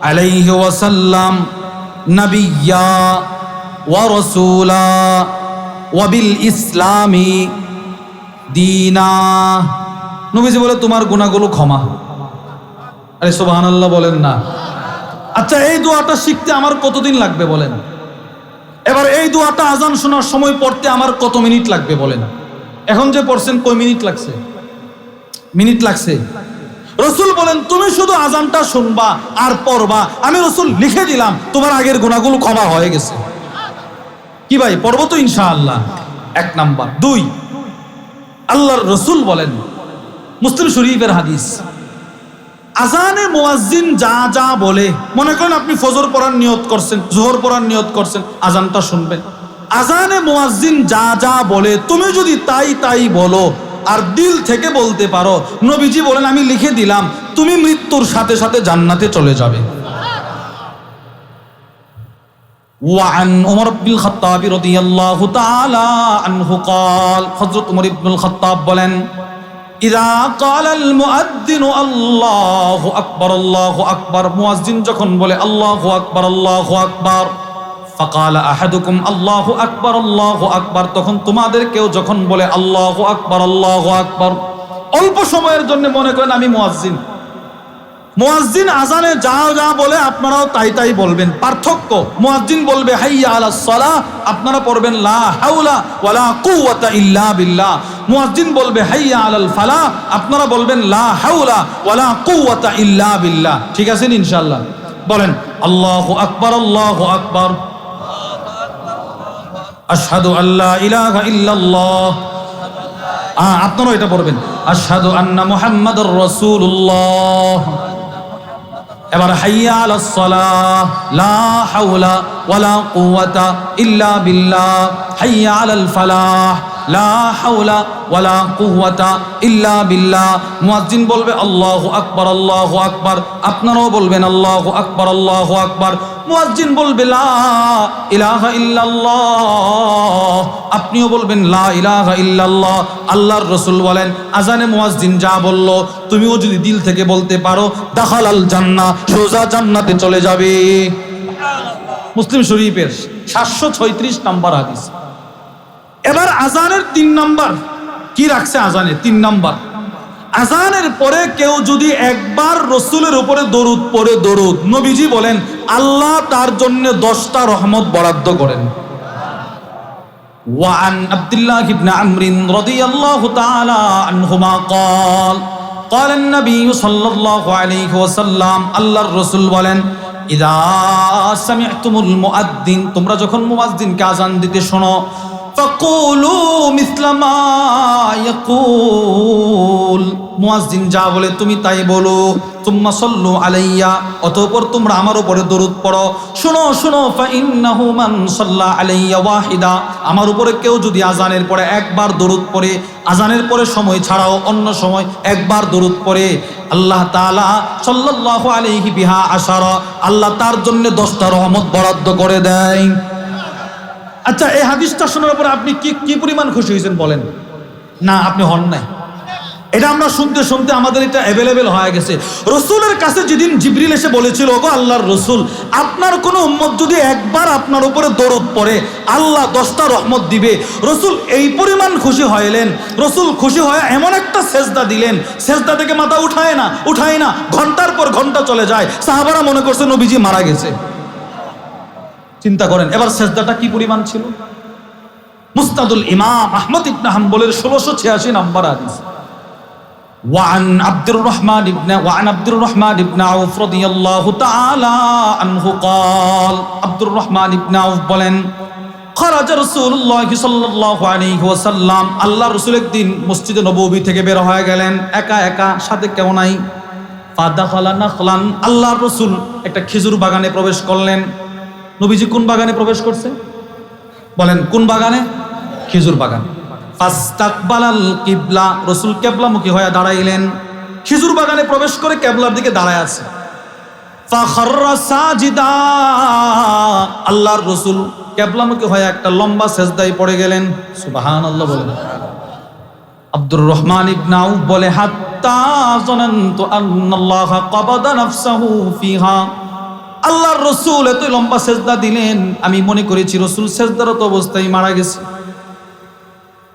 আলাইহি ওয়াসাল্লাম নাবিয়্যা ওয়া রাসূলা ওয়া বিল ইসলামি দীনা। নবীজি বলে তোমার গুনাহগুলো ক্ষমা। আরে সুবহানাল্লাহ বলেন না। আচ্ছা, এই দোয়াটা শিখতে আমার কতদিন লাগবে বলেন? এবার এই দোয়াটা আজান শোনার সময় পড়তে আমার কত মিনিট লাগবে বলেন? এখন যে পড়ছেন কয় মিনিট লাগছে? মিনিট লাগছে। রাসূল বলেন, তুমি শুধু আজানটা শুনবা আর পড়বা, আমি রাসূল লিখে দিলাম তোমার আগের গুনাহগুলো ক্ষমা হয়ে গেছে। কি ভাই, পড়বো তো ইনশাআল্লাহ? 1 নাম্বার। 2, আল্লাহর রাসূল বলেন, মুসলিম শরীফের হাদিস, আজানে মুয়াজ্জিন যা যা বলে, মনে করেন আপনি ফজর পড়ার নিয়ত করছেন, যোহর পড়ার নিয়ত করছেন, আজানটা শুনবেন। আজানে মুয়াজ্জিন যা যা বলে তুমি যদি তাই তাই বলো আর দিল থেকে বলতে পারো, নবীজি বলেন আমি লিখে দিলাম তুমি মৃত্যুর সাথে সাথে জান্নাতে চলে যাবে। وعن عمر بن الخطاب رضي الله تعالى عنه قال, হযরত উমর ইবনুল খাত্তাব বলেন, ইযা ক্বালাল মুআদ্দিনু আল্লাহু আকবার আল্লাহু আকবার, মুয়াজ্জিন যখন বলে আল্লাহু আকবার আল্লাহু আকবার, ফাকালা আহাদুকুম আল্লাহু আকবার আল্লাহু আকবার, তখন তোমাদের কেউ যখন বলে আল্লাহু আকবার আল্লাহু আকবার, অল্প সময়ের জন্য মনে করেন আমি মুয়াজ্জিন, মুয়াজ্জিন আজানে যা যা বলে আপনারাও তাই তাই বলবেন। পার্থক্য, মুয়াজ্জিন বলবে হাইয়া আলাস সালাহ, আপনারা পড়বেন লা হাওলা ওয়ালা কুওয়াতা ইল্লা বিল্লাহ। মুয়াজ্জিন বলবে হাইয়া আলাল ফালাহ, আপনারা বলবেন লা হাওলা ওয়ালা কুওয়াতা ইল্লা বিল্লাহ। ঠিক আছে ইনশাআল্লাহ? বলেন আল্লাহু আকবার আল্লাহু আকবার, আশহাদু আল্লা ইলাহা ইল্লাল্লাহ। আপনারাও এটা পড়বেন আশহাদু আন্না মুহাম্মাদুর রাসূলুল্লাহ। এবার হাইয়া আলাস সালাহ, লা হাওলা ওয়ালা কুওয়াতা ইল্লা বিল্লাহ, হাইয়া আলাল ফালাহ, লা হাওলা ওয়ালা কুওয়াতা ইল্লা বিল্লাহ। মুয়াজ্জিন বলবে আল্লাহু আকবার আল্লাহু আকবার, আপনারাও বলবেন আল্লাহু আকবার আল্লাহু আকবার। মুয়াজ্জিন বলবে লা ইলাহা ইল্লাল্লাহ, আপনিও বলবেন লা ইলাহা ইল্লাল্লাহ। আল্লাহর রাসূল বলেন আজানে মুয়াজ্জিন যা বলল তুমিও যদি দিল থেকে বলতে পারো, দাখালাল জান্নাহ, সোজা জান্নাতে চলে যাবে। মুসলিম শরীফের 736 নম্বর হাদিস। এবার আজানের 3 নাম্বার কি রাখছে? আজানে 3 নাম্বার, আজানের পরে কেউ যদি একবার রসুলের উপরে দরুদ পড়ে, দরুদ, নবীজি বলেন আল্লাহ তার জন্য 10টা রহমত বরাদ্দ করেন। ওয়ান আব্দুল্লাহ ইবনে আমর রাদিয়াল্লাহু তাআলা আনহুমা قال قال النبي صلى الله عليه وسلم, আল্লাহর রাসূল বলেন ইদা সামি'তুমুল মুআদ্দিন, তোমরা যখন মুয়াজ্জিনকে আজান দিতে শোনো, ফাকুলু মিসলা মা ইয়াকুল, মুয়াজ্জিন যা বলে তুমি তাই বলো। তুম্মা সাল্লু আলাইয়া, অতঃপর তোমরা আমার উপরে দরুদ পড়ো। শুনো শুনো, ফা ইন্নাহু মান সাল্লা আলাইয়া ওয়াহিদা, আমার উপরে কেউ যদি আজানের পরে একবার দরুদ পড়ে, আজানের পরে সময় ছাড়াও অন্য সময় একবার দরুদ পড়ে, আল্লাহ তাআলা সাল্লাল্লাহু আলাইহি বিহা আশারা, আল্লাহ তার জন্য 10টা রহমত বরাদ্দ করে দেয়। আচ্ছা, এই হাদিসটা শোনার পরে আপনি কি পরিমাণ খুশি হয়েছেন বলেন? না, আপনি হন নাই। এটা আমরা শুনতে শুনতে আমাদের এটা অ্যাভেলেবেল হয়ে গেছে। রসুলের কাছে যেদিন জিবরিল এসে বলেছিল, ওগো আল্লাহর রসুল, আপনার কোনো উম্মত যদি একবার আপনার উপরে দরুদ পড়ে আল্লাহ 10টা রহমত দিবে, রসুল এই পরিমাণ খুশি হইলেন। রসুল খুশি হয়ে এমন একটা সেজদা দিলেন, সেজদা থেকে মাথা উঠায় না, ঘন্টার পর ঘন্টা চলে যায়। সাহাবারা মনে করছে নবীজি মারা গেছে। চিন্তা করেন এবার সেজদাটা কি পরিমাণ ছিল। মুসনাদুল ইমাম আহমদ ইবনে হাম্বলের 1686 নম্বর হাদিস। وعن عبد الرحمن بن عوف رضي الله تعالى عنه قال, عبد الرحمن بن عوف বলেন خرج رسول الله صلى الله عليه وسلم, আল্লাহ রাসূল একদিন মসজিদে নববী থেকে বের হয়ে গেলেন একা, সাথে কেউ নাই। ফাদাখালা নাখলান, আল্লাহর রাসূল একটা খেজুর বাগানে প্রবেশ করলেন। নবীজি কোন বাগানে প্রবেশ করছে বলেন? কোন বাগানে? খেজুর বাগান। ফাস্তাকবালাল কিবলা, রাসূল কিবলামুখী হয়ে দাঁড়াইলেন। খেজুর বাগানে প্রবেশ করে কিবলার দিকে দাঁড়ায় আছে। ফাখাররা সাজিদা, আল্লাহর রাসূল কিবলামুখী হয়ে একটা লম্বা সেজদায় পড়ে গেলেন। সুবহানাল্লাহ বলেন। আব্দুর রহমান ইবনে আউফ বলে হাত্তা যানানতু আন্নাল্লাহ ক্বাবাদা নাফসাহু ফিহা, আল্লাহর রাসূল এত লম্বা সেজদা দিলেন, আমি মনে করেছি রাসূল সেজদারত অবস্থায় মারা গেছে।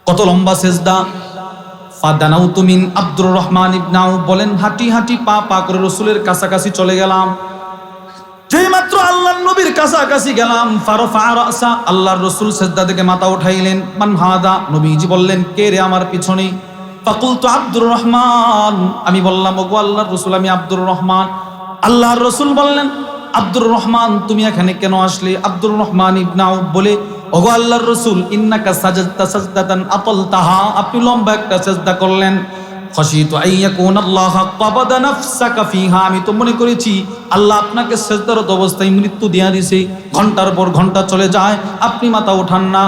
কত লম্বা সেজদা। ফাদানাউতু মিন, আব্দুর রহমান ইবনে আউফ বলেন হাঁটি পা করে রাসূলের কাছাকাছি চলে গেলাম। যেই মাত্র আল্লাহর নবীর কাছাকাছি গেলাম, ফারফা রাসা, আল্লাহর রাসূল সেজদা থেকে মাথা উঠাইলেন। মান হাদা, নবীজি বললেন কে রে আমার পিছনে? ফাকুলতু আব্দুর রহমান, আমি বললাম ওগো আল্লাহর রাসূল, আমি আব্দুর রহমান। আল্লাহর রাসূল বললেন আব্দুর রহমান তুমি এখানে কেন আসলে? আব্দুর রহমান ইবনে আউফ বলে ওগো আল্লাহর রাসূল, ইন্নাকা সাজাদতা সাজদাতান আতালতাহা, আপনি লম্বা একটা সেজদা করলেন। খাশিতু আইয়াকুন আল্লাহ ক্বাবাদা নাফসাকা ফিহা, আমি তো মনে করেছি আল্লাহ আপনাকে সেজদারত অবস্থায় মৃত্যু দিয়া দিয়েছে। ঘন্টার পর ঘন্টা চলে যায়, আপনি মাথা উঠান না।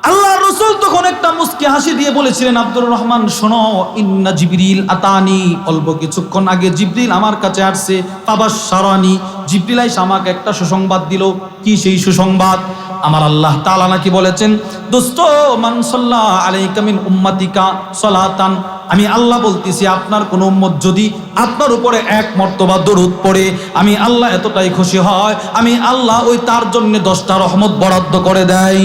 আল্লাহর রাসূল তখন একটা মুস্কি হাসি দিয়ে বলেছিলেন আব্দুর রহমান শোনো, ইন্না জিবরিল আতানি, অল্প কিছুক্ষণ আগে জিবরিল আমার কাছে আসছে। ফাবাশশারানি, জিবরিল আইসা আমাকে একটা সুসংবাদ দিল। কি সেই সুসংবাদ? আমার আল্লাহ তাআলা নাকি বলেছেন দোস্ত, মান সাল্লা আলাইকা মিন উম্মাতিকা সালাতান আমি আল্লাহ বলতেছি আপনার কোন উম্মত যদি আপনার উপরে এক মর্তবা দরুদ পড়ে, আমি আল্লাহ এতটাই খুশি হয়, আমি আল্লাহ ওই তার জন্য 10টা রহমত বরাদ্দ করে দেয়।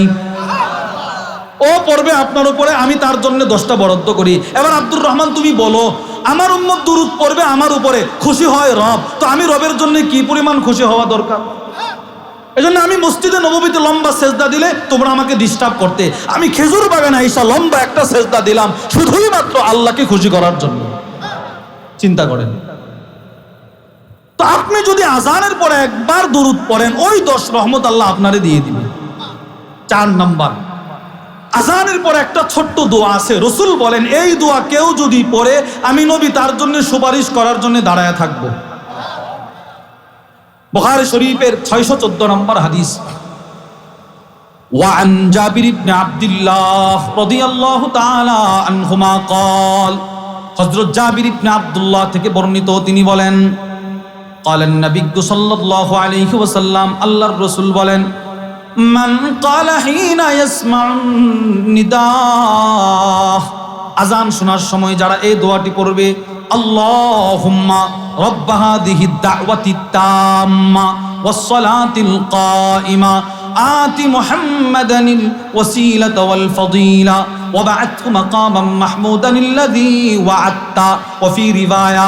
ও পড়বে আপনার উপরে, আমি তার জন্য 10টা বরাদ্দ করি। এবার আব্দুর রহমান তুমি বলো, আমার উম্মত দুরূদ পড়বে আমার উপরে, খুশি হয় রব, তো আমি রবের জন্য কি পরিমাণ খুশি হওয়া দরকার? এজন্য আমি মসজিদে নববীতে লম্বা সেজদা দিলে তোমরা আমাকে ডিস্টার্ব করতে, আমি খেজুর বাগানে আইসা লম্বা একটা সেজদা দিলাম শুধুই মাত্র আল্লাহকে খুশি করার জন্য। চিন্তা করেন তো, আপনি যদি আজানের পরে একবার দুরূদ পড়েন, ওই 10 রহমত আল্লাহ আপনারে দিয়ে দিবেন। 4 নাম্বার, আজানের পরে একটা ছোট্ট দোয়া আছে, রসুল বলেন এই দোয়া কেউ যদি পড়ে আমি নবী তার জন্য সুপারিশ করার জন্য দাঁড়ায় থাকবো। বুখারী শরীফের 614 নম্বর হাদিস, ওয়ান জাবির ইবনে আব্দুল্লাহ রাদিয়াল্লাহু তাআলা আনহুমা قال, হযরত জাবির ইবনে আব্দুল্লাহ থেকে বর্ণিত, তিনি বলেন قال النبي সাল্লাল্লাহু আলাইহি ওয়াসাল্লাম, আল্লাহর রাসূল বলেন, মান ক্বালা হিনা ইয়াসমাউন নিদাহ, আযান শোনার সময় যারা এই দোয়াটি পড়বে, আল্লাহুম্মা রাব্বা হাযিহিদ দাওয়াতিত তাম্মা ওয়াস সালাতিল কাইমা আতি মুহাম্মাদানিল ওয়াসিলাতা ওয়াল ফাদিলা ওয়া বা'আথহু মাকামান মাহমুদানিল্লাযী ওয়া'আদতা ওয়া ফি রিওয়ায়া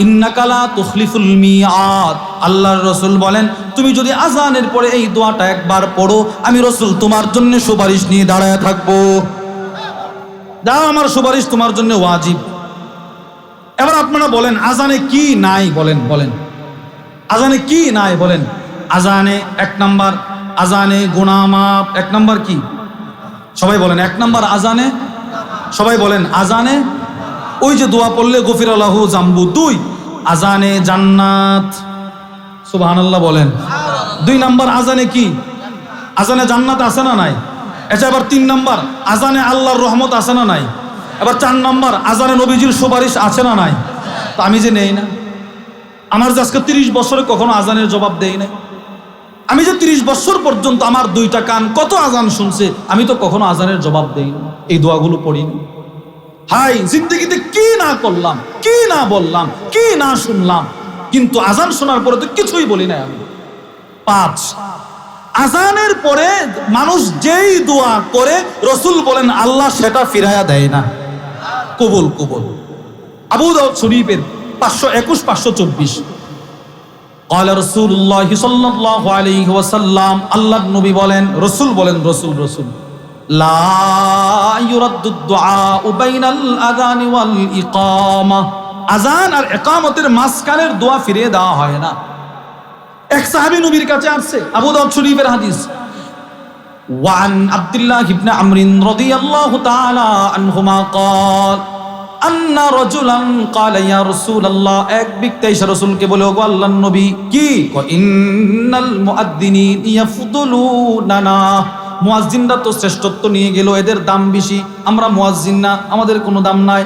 ইন্নাকা লা তুখলিফুল মিআদ। আল্লাহর রাসূল বলেন তুমি যদি আযানের পরে এই দোয়াটা একবার পড়ো, আমি রাসূল তোমার জন্য সুপারিশ নিয়ে দাঁড়ায় থাকবো। দাও, আমার সুপারিশ তোমার জন্য ওয়াজিব। এবার আপনারা বলেন আযানে কি নাই, বলেন বলেন আযানে কি নাই বলেন। আযানে 1 নাম্বার আযানে গুনাহ মাফ। 1 নাম্বার কি? সবাই বলেন 1 নাম্বার আযানে, সবাই বলেন আযানে ওই যে দোয়া পড়লে গফিরা লাহু জামবু। 2 আযানে জান্নাত, সুবহানাল্লাহ বলেন। 2 নাম্বার আযানে কি? আযানে জান্নাত আছে না নাই? আচ্ছা, এবার 3 নাম্বার আযানে আল্লাহর রহমত আছে না নাই? এবার 4 নাম্বার আযানে নবীজির সুপারিশ আছে না নাই? তো আমি যে নেই না, আমার যে আজকে 30 বছরে কখনো আযানের জবাব দেই না, আমি যে 30 বছর পর্যন্ত আমার 2টা কান কত আযান শুনছে, আমি তো কখনো আযানের জবাব দেই না, এই দোয়াগুলো পড়ি না। হাই জিন্দগিতে কি না করলাম, কি না বললাম, কি না শুনলাম, কিন্তু আযান শোনার পরে তো কিছুই বলি না আমি। 5 আযানের পরে মানুষ যেই দোয়া করে রাসূল বলেন আল্লাহ সেটা ফিরায়া দেয় না, কবুল কবুল। আবু দাউদ শরীফের 521 524 قال رسول الله صلى الله عليه وسلم, আল্লাহর নবী বলেন, রাসূল বলেন, রাসূল লা ইউরাদ্দুদ দুআ বাইনাল আযানি ওয়াল ইকামা, আযান আর ইকামতের মাঝখানের দোয়া ফিরিয়ে দেওয়া হয় না। এক সাহাবী নবীর কাছে আসছে, আবু দাউদ শরীফের হাদিস, ওয়ান আব্দুল্লাহ ইবনে আমর রাদিয়াল্লাহু তাআলা আনহুমা قال আন্না রাজুলান ক্বালা ইয়া রাসূলুল্লাহ, এক ব্যক্তি এসে রাসূলকে বলে, ওগো আল্লাহর নবী, কি? ইন্নাল মুআদ্দিনিন ইয়াফদুলুনানা, মুয়াজ্জিনরা তো শ্রেষ্ঠত্ব নিয়ে গেল, এদের দাম বেশি, আমরা মুয়াজ্জিন না, আমাদের কোনো দাম নাই।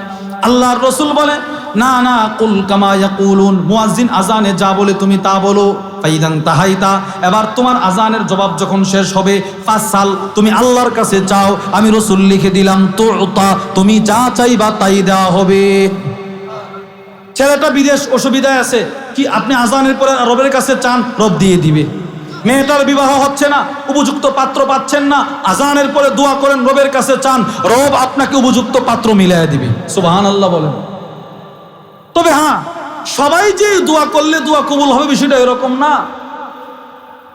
আল্লাহর রাসূল বলে, না না, কুল কামা ইয়াকুলুন, মুয়াজ্জিন আযানে যা বলে তুমি তা বলো। ফাইদান তাহাইতা, এবার তোমার আযানের জবাব যখন শেষ হবে, ফাসাল, তুমি আল্লাহর কাছে চাও, আমি রাসূল লিখে দিলাম তুতা, তুমি যা চাইবা তাই দেওয়া হবে। ছেলেটা বিদেশ অসুবিধায় আছে, কি আপনি আযানের পরে রবের কাছে চান, রব দিয়ে দিবে। মেয়েটার বিবাহ হচ্ছে না, উপযুক্ত পাত্র পাচ্ছেন না, আযানের পরে দোয়া করেন, রবের কাছে চান, রব আপনাকে উপযুক্ত পাত্র মিলাইয়া দিবে। সুবহানাল্লাহ বলেন। তবে হ্যাঁ, সবাই যে দোয়া করলে দোয়া কবুল হবে বিষয়টা এরকম না।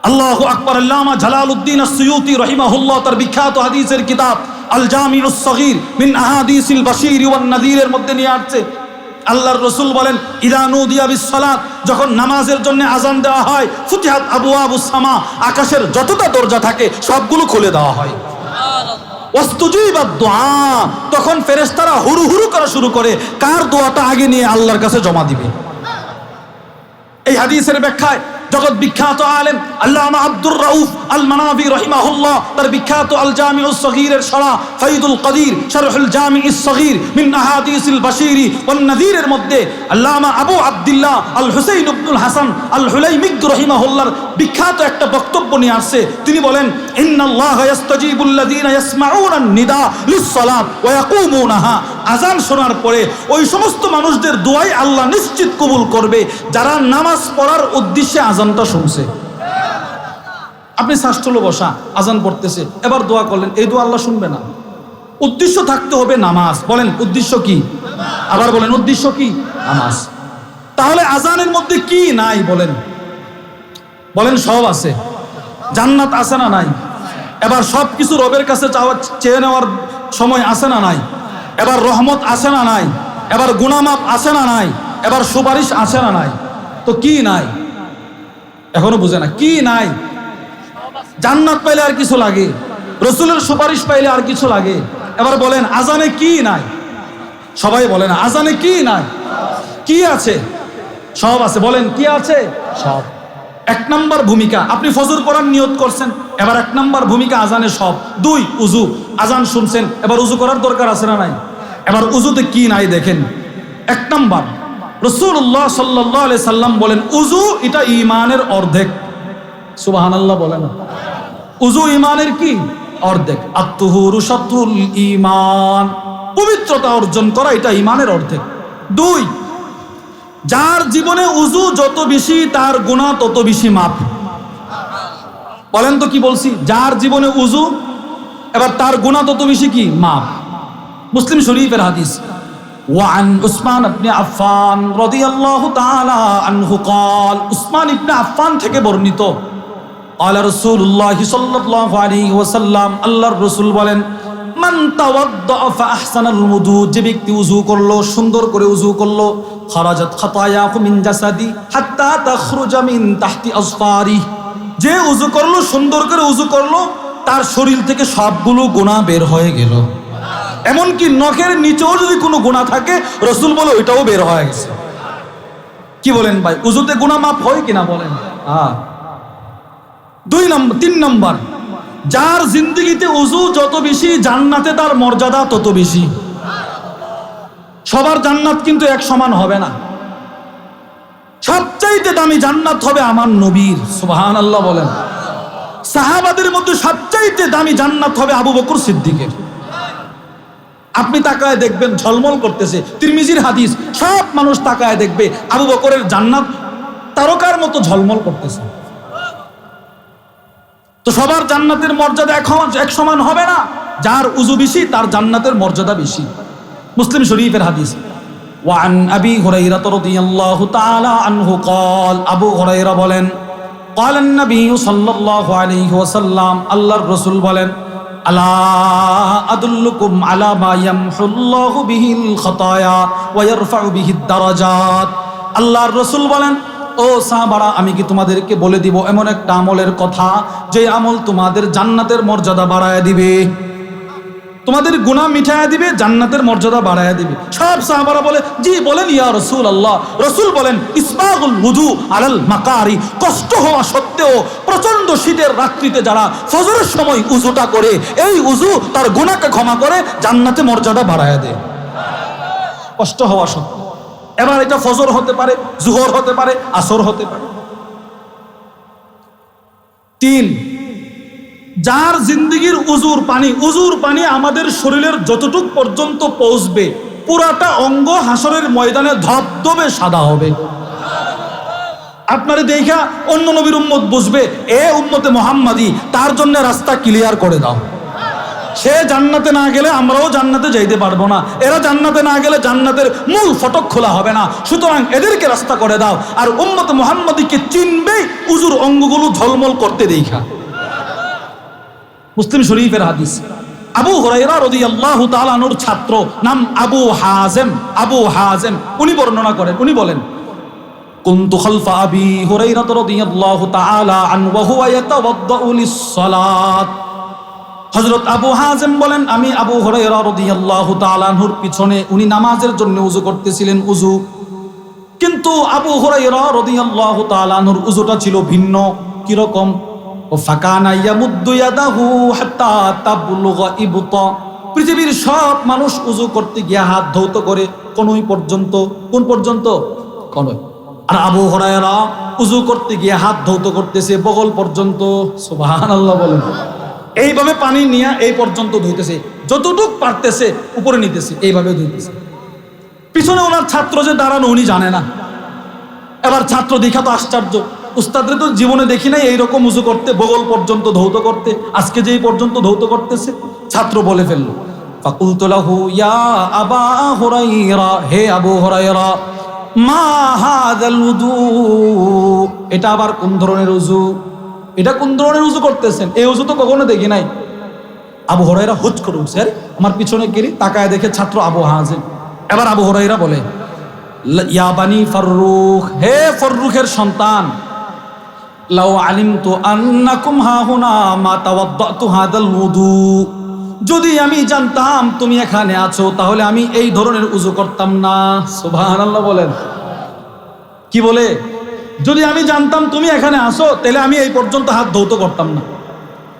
আল্লাহু আকবার। আল্লামা জালালউদ্দিন আস-সুয়ুতি রাহিমাহুল্লাহ তার বিখ্যাত হাদিসের কিতাব আল জামিউস সগীর মিন আহাদিসিল বাশীর ওয়ান নাযীরের মধ্যে নিয়ে আসছে, আল্লাহর রাসূল বলেন, ইদা নুদিয়া বিস সালাত, যখন নামাজের জন্য আযান দেওয়া হয়, ফুতিহাত আবওয়াবুস সামা, আকাশের যতটা দরজা থাকে সবগুলো খুলে দেওয়া হয়। ওয়াস্তুজিবাদ দুআ, তখন ফেরেশতারা হুরু হুরু করা শুরু করে, কার দোয়াটা আগে নিয়ে আল্লাহর কাছে জমা দিবে। এই হাদিসের ব্যাখ্যায় জগৎ বিখ্যাত আলেম আল্লামা আব্দুর রাউফ আল মানাভি রাহিমাহুল্লাহ তার বিখ্যাত আল জামিউস সগীরের শরহ ফাইদুল কদির শরহুল জামিউস সগীর মিন আহাদিসিল বাশিরি ওয়ান নাযীরের মধ্যে আল্লামা আবু আব্দুল্লাহ আল হুসাইন ইবনুল হাসান আল হুলাইমি রাহিমাহুল্লাহর বিখ্যাত একটা বক্তব্য নিয়ে আসছে। তিনি বলেন, ইন্নাল্লাহা ইয়াস্তাজিবুল্লাযীনা ইয়াসমাউনান নিদা লিস-সালাত ওয়া ইয়াকুমুনাহা। আযান শোনার পরে ওই সমস্ত মানুষদের দোয়াই আল্লাহ নিশ্চিত কবুল করবে যারা নামাজ পড়ার উদ্দেশ্যে আযানটা শুনছে। আপনি শাস্ত্রলো বসা আযান পড়তেছে, এবার দোয়া করলেন, এই দোয়া আল্লাহ শুনবে না। উদ্দেশ্য থাকতে হবে নামাজ। বলেন উদ্দেশ্য কি? আবার বলেন উদ্দেশ্য কি? নামাজ। তাহলে আযানের মধ্যে কি নাই? বলেন বলেন সব আছে। জান্নাত আছে না নাই? এবার সব কিছু রবের কাছে চেয়ে নেওয়ার সময় আছে না নাই? এবার রহমত আছে না নাই? এবার গুনাহ-মাফ আছে না নাই? এবার সুপারিশ আছে না নাই? তো কি নাই? এখনো বুঝে না কি নাই? জান্নাত পাইলে আর কিছু লাগে? রসুলের সুপারিশ পাইলে আর কিছু লাগে? এবার বলেন আযানে কি নাই? সবাই বলেন আযানে কি নাই? কি আছে? সব আছে। বলেন কি আছে? সব। এক নাম্বার ভূমিকা, আপনি ফজর পড়ার নিয়ত করছেন, এবার এক নাম্বার ভূমিকা আযানে সব। দুই, উযু। আযান শুনছেন, এবার উযু করার দরকার আছে না নাই? এবার উযুতে কি নাই দেখেন। এক নাম্বার, রাসূলুল্লাহ সাল্লাল্লাহু আলাইহি সাল্লাম বলেন উযু এটা ঈমানের অর্ধেক। সুবহানাল্লাহ বলেন। উযু ঈমানের কি? অর্ধেক। আত-তুহুরু শাতরুল ঈমান। পবিত্রতা অর্জন করা এটা ঈমানের অর্ধেক। দুই, যার জীবনে উযু যত বেশি তার গুনাহ তত বেশি মাফ। বলেন তো কি বলছি? যার জীবনে উযু, এবার তার গুনাহ তত বেশি কি? মাফ। মুসলিম শরীফের হাদিস। ওয়ান উসমান ইবনে আফফান রাদিয়াল্লাহু তাআলা আনহু قال উসমান ইবনে আফফান থেকে বর্ণিত, قال রাসূলুল্লাহ সাল্লাল্লাহু আলাইহি ওয়াসাল্লাম, আল্লাহর রাসূল বলেন, মান তাওয়াদ্দা ফাহসানাল ওযু, যে ব্যক্তি ওযু করলো, সুন্দর করে ওযু করলো, খারাজাত খাতায়াহু মিন জাসাদি হাত্তা তাখরুজা মিন তাহতি আসফারি, যে ওযু করলো, সুন্দর করে ওযু করলো, তার শরীর থেকে সবগুলো গুনাহ বের হয়ে গেল। এমনকি নখের নিচেও যদি কোনো গুনাহ থাকে, রাসূল বলে ওইটাও বের হয়ে গেছে। কি বলেন ভাই? ওযুতে গুনাহ মাফ হয় কিনা বলেন? হ্যাঁ। দুই নম্বর, তিন নম্বর, যার জিন্দেগিতে ওযু যত বেশি, জান্নাতে তার মর্যাদা তত বেশি। সবার জান্নাত কিন্তু এক সমান হবে না। সবচাইতে দামি জান্নাত হবে আমার নবীর। সুবহানাল্লাহ বলেন। সাহাবাদের মধ্যে সবচাইতে দামি জান্নাত হবে আবু বকর সিদ্দিকের। আপনি তাকায় দেখবেন ঝলমল করতেছে, তিরমিজির হাদিস, সব মানুষ তাকায় দেখবে আবু বকরের জান্নাত তারকার মতো ঝলমল করতেছে। তো সবার জান্নাতের মর্যাদা এক সমান হবে না। যার উযু বেশি তার জান্নাতের মর্যাদা বেশি। মুসলিম শরীফের হাদিস। ওয়ান আবি হুরায়রা রাদিয়াল্লাহু তাআলা আনহু قال, আবু হুরায়রা বলেন, قال النبي সাল্লাল্লাহু আলাইহি ওয়াসাল্লাম, আল্লাহর রাসূল বলেন, আলা আদুল্লুকুম আলা মা ইয়ামহুল্লাহু বিহিল খাতায়া ওয়া ইয়ারফাউ বিহিদ দারাজাত। আল্লাহর রাসূল বলেন, ও সাহাবারা, আমি কি তোমাদেরকে বলে দিব এমন একটা আমলের কথা, যে আমল তোমাদের জান্নাতের মর্যাদা বাড়ায় দিবে, তোমাদের গুনাহ মিটায়া দিবে, জান্নাতের মর্যাদা বাড়ায়া দিবে। সব সাহাবারা বলে, জি বলেন ইয়া রাসূলুল্লাহ। রাসূল বলেন, ইসবাগুল ওযু আলাল মাকারি, কষ্ট হওয়া সত্ত্বেও প্রচন্ড শীতের রাত্রিতে যারা ফজরের সময় উযুটা করে, এই উযু তার গুনাহকে ক্ষমা করে, জান্নাতে মর্যাদা বাড়ায়া দেয়, কষ্ট হওয়া সত্ত্বেও। এবার এটা ফজর হতে পারে, জোহর হতে পারে, আসর হতে পারে। তিন, যার জিন্দেগির উজুর পানি আমাদের শরীরের যতটুক পর্যন্ত পৌঁছবে, পুরাটা অঙ্গ হাসরের ময়দানে ধবধবে সাদা হবে। আপনারে দেখা অন্য নবীর উম্মত বুঝবে, এ উম্মতে মুহাম্মাদি, তার জন্য রাস্তা ক্লিয়ার করে দাও। সে জান্নাতে না গেলে আমরাও জান্নাতে যাইতে পারবো না, এরা জান্নাতে না গেলে জান্নাতের মূল ফটক খোলা হবে না, সুতরাং এদেরকে রাস্তা করে দাও। আর উম্মতে মুহাম্মাদিকে চিনবেই উজুর অঙ্গগুলো ঝলমল করতে দেখা। মুসলিম শরীফের হাদিস। আবু হুরায়রা রাদিয়াল্লাহু তাআলা আনহুর ছাত্র, নাম আবু হাজেম, উনি বর্ণনা করেন, উনি বলেন, কুনতু খালফা আবি হুরায়রা রাদিয়াল্লাহু তাআলা আনহু ওয়া হুয়া ইয়াতাওয়াদ্দাউ লিস-সালাত। হযরত আবু হাজেম বলেন, আমি আবু হুরায়রা রাদিয়াল্লাহু তাআলা আনহুর পিছনে, উনি নামাজের জন্য ওযু করতেছিলেন। ওযু কিন্তু আবু হুরায়রা রাদিয়াল্লাহু তাআলা আনহুর উযুটা ছিল ভিন্ন। কি রকম? ও ফাকানা ইয়ামুদ্দু ইয়াদাহু হাত্তা তাবলুগা ইবতা। পৃথিবীর সব মানুষ উযু করতে গিয়ে হাত ধৌত করে কনুই পর্যন্ত। কোন পর্যন্ত? কনুই। আর আবু হুরায়রা উযু করতে গিয়ে হাত ধৌত করতেছে বগল পর্যন্ত। সুবহানাল্লাহ বলেন। এইভাবে পানি নিয়ে এই পর্যন্ত ধুইতেছে, যতটুকু পারতেছে উপরে নিতেছে, এইভাবে ধুইতেছে। পিছনে ওনার ছাত্র যে দাঁড়ানো উনি জানে না। এবার ছাত্র দেখা তো আশ্চর্য, উস্তাদরে তো জীবনে দেখি নাই এইরকম উযু করতে, বগল পর্যন্ত ধৌত করতে, আজকে যে এই পর্যন্ত ধৌত করতেছে। ছাত্র বলে ফেললো, ফাকুলতু লাহু ইয়া আবা হুরায়রা, হে আবু হুরায়রা, মা হাযাল উযু, এটা আবার কোন ধরনের উযু? এটা কোন ধরনের উযু করতেছেন? এই উযু তো কখনো দেখি নাই। আবু হুরায়রা হুচ করে উঠছে, আরে আমার পিছনে গিরি তাকায় দেখে ছাত্র আবু হাজিম। এবার আবু হুরায়রা বলে, ইয়া বানি ফাররুখ, হে ফাররুখের সন্তান, লাউ আলিমতু আন্নাকুম হাহুনা মা তাওয়াদ্দাতু হাযাল উযু, যদি আমি জানতাম তুমি এখানে আছো তাহলে আমি এই ধরনের উযু করতাম না। সুবহানাল্লাহ বলেন। কি বলে? যদি আমি জানতাম তুমি এখানে আসো তাহলে আমি এই পর্যন্ত হাত ধৌত করতাম না।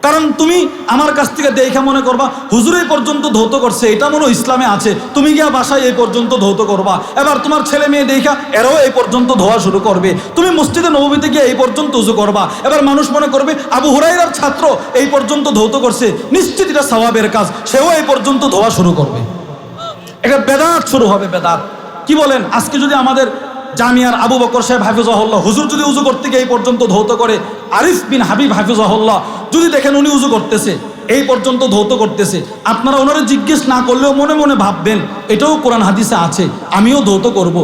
কারণ তুমি আমার কাছ থেকে দেখা মনে করবা হুজুর এই পর্যন্ত ধৌত করছে, এটা মনে ইসলামে আছে, তুমি গিয়া বাসায় এই পর্যন্ত ধৌত করবা। এবার তোমার ছেলে মেয়ে দেখা এরাও এই পর্যন্ত ধোয়া শুরু করবে। তুমি মসজিদে নববীতে গিয়ে এই পর্যন্ত উযু করবা। এবার মানুষ মনে করবে আবু হুরায়রার ছাত্র এই পর্যন্ত ধৌত করছে, নিশ্চিত এটা সওয়াবের কাজ, সেও এই পর্যন্ত ধোয়া শুরু করবে। এটা বেদাত শুরু হবে, বেদাত। কি বলেন? আজকে যদি আমাদের জামিয়ার আবু বকর সাহেব হাফিজাহুল্লাহ হুজুর যদি উযু করতে গিয়ে এই পর্যন্ত ধৌত করে, আরিফ বিন হাবিব হাফিজাহুল্লাহ যদি দেখেন উনি উযু করতেছে, এই পর্যন্ত ধৌত করতেছে, আপনারা ওনারা জিজ্ঞেস না করলেও মনে মনে ভাববেন এটাও কোরআন হাদিসে আছে, আমিও ধৌত করব,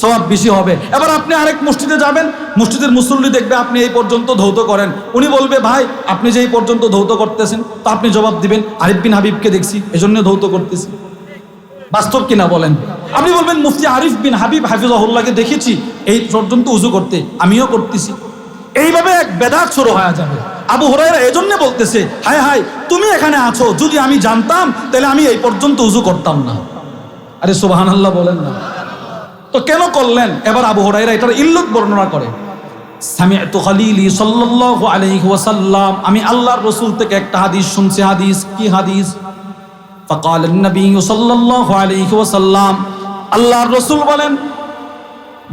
সওয়াব বেশি হবে। এবার আপনি আরেক মসজিদে যাবেন, মসজিদের মুসল্লি দেখবে আপনি এই পর্যন্ত ধৌত করেন, উনি বলবে ভাই আপনি যে এই পর্যন্ত ধৌত করতেছেন, তো আপনি জবাব দিবেন আরিফ বিন হাবিবকে দেখছি এজন্য ধৌত করতেছি। বাস্তব কিনা বলেন? আপনি বলবেন মুফতি আরিফ বিন হাবিব হাফিজাহুল্লাহকে দেখেছি এই পর্যন্ত উযু করতে, আমিও করতেছি। এইভাবে এক বেদাত শুরু হয়ে যাবে। আবু হুরায়রা এজন্য বলতেছে, হায় হায় তুমি এখানে আছো, যদি আমি জানতাম তাহলে আমি এই পর্যন্ত উযু করতাম না। আরে সুবহানাল্লাহ বলেন না। তো কেন করলেন? এবার আবু হুরায়রা এটার ইল্লত বর্ণনা করে, সামি'তু খলিলি সাল্লাল্লাহু আলাইহি ওয়াসাল্লাম, আমি আল্লাহর রাসূল থেকে একটা হাদিস শুনছি। হাদিস কি? হাদিস فقال النبي صلى الله عليه وسلم, আল্লাহর রাসূল বলেন,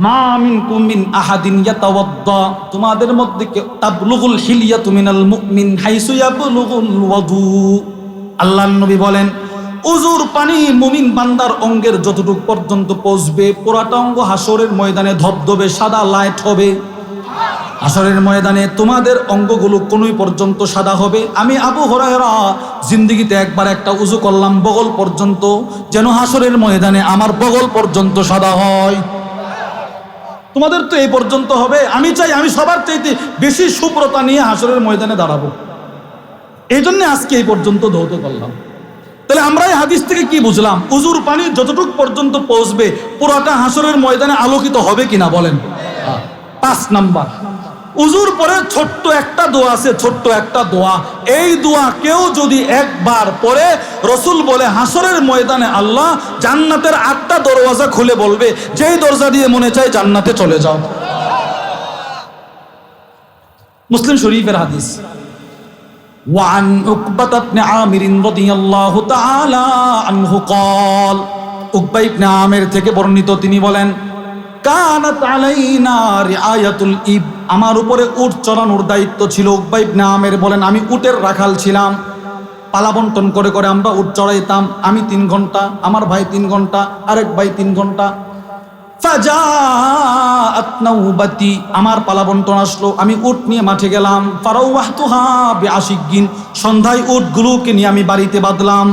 মা মিনকুম মিন আহাদিন ইয়াতাওয়াদ্দা, তোমাদের মধ্যে কেউ তাবলুগুল হিলিয়াতু মিনাল মুমিন হাইসু ইয়াবলুগুল ওয়াদু, আল্লাহর নবী বলেন উযুর পানি মুমিন বান্দার অঙ্গের যতটুকু পর্যন্ত পৌঁছবে, পুরাটা অঙ্গ হাসরের ময়দানে ধবধবে সাদা লাইট হবে। হাসরের ময়দানে তোমাদের অঙ্গগুলো কোনই পর্যন্ত সাদা হবে। আমি আবু হুরায়রা জিন্দেগিতে একবার একটা উযু করলাম বগল পর্যন্ত, যেন হাসরের ময়দানে আমার বগল পর্যন্ত সাদা হয়। তোমাদের তো এই পর্যন্ত হবে, আমি চাই আমি সবার চাইতে বেশি শুভ্রতা নিয়ে হাসরের ময়দানে দাঁড়াবো, এই জন্য আজকে এই পর্যন্ত ধৌত করলাম। তাহলে আমরা এই হাদিস থেকে কি বুঝলাম? উযুর পানি যতটুকু পর্যন্ত পৌঁছবে পুরাটা হাসরের ময়দানে আলোকিত হবে কিনা বলেন? 5 নাম্বার, উযুর পরে ছোট্ট একটা দোয়া আছে, ছোট্ট একটা দোয়া। এই দোয়া কেউ যদি একবার পড়ে, রাসূল বলে হাসরের ময়দানে আল্লাহ জান্নাতের 8টা দরওয়াজা খুলে বলবে, যেই দরজা দিয়ে মনে চায় জান্নাতে চলে যাও। মুসলিম শরীফের হাদিস। وعن عقبة بن عامر رضي الله تعالى عنه قال, উকবা ইবনে আমির থেকে বর্ণিত, তিনি বলেন, কানাত আলাইনা রিআয়াতুল ইব, আমার উপরে উট চড়ানোর দায়িত্ব ছিল। উকবা ইবনে আমির বলেন, আমি উটের রাখাল ছিলাম, পালা বন্টন করে করে আমরা উট চড়াইতাম। আমি 3 ঘন্টা, আমার ভাই 3 ঘন্টা, আরেক ভাই 3 ঘন্টা। ফাজাআত নাওবাতি, আমার পালা বন্টন আসলো, আমি উট নিয়ে মাঠে গেলাম। ফারাওয়াহতুহা বিআশিগিন, সন্ধ্যায় উটগুলোকে নিয়ে আমি বাড়িতে বাঁধলাম,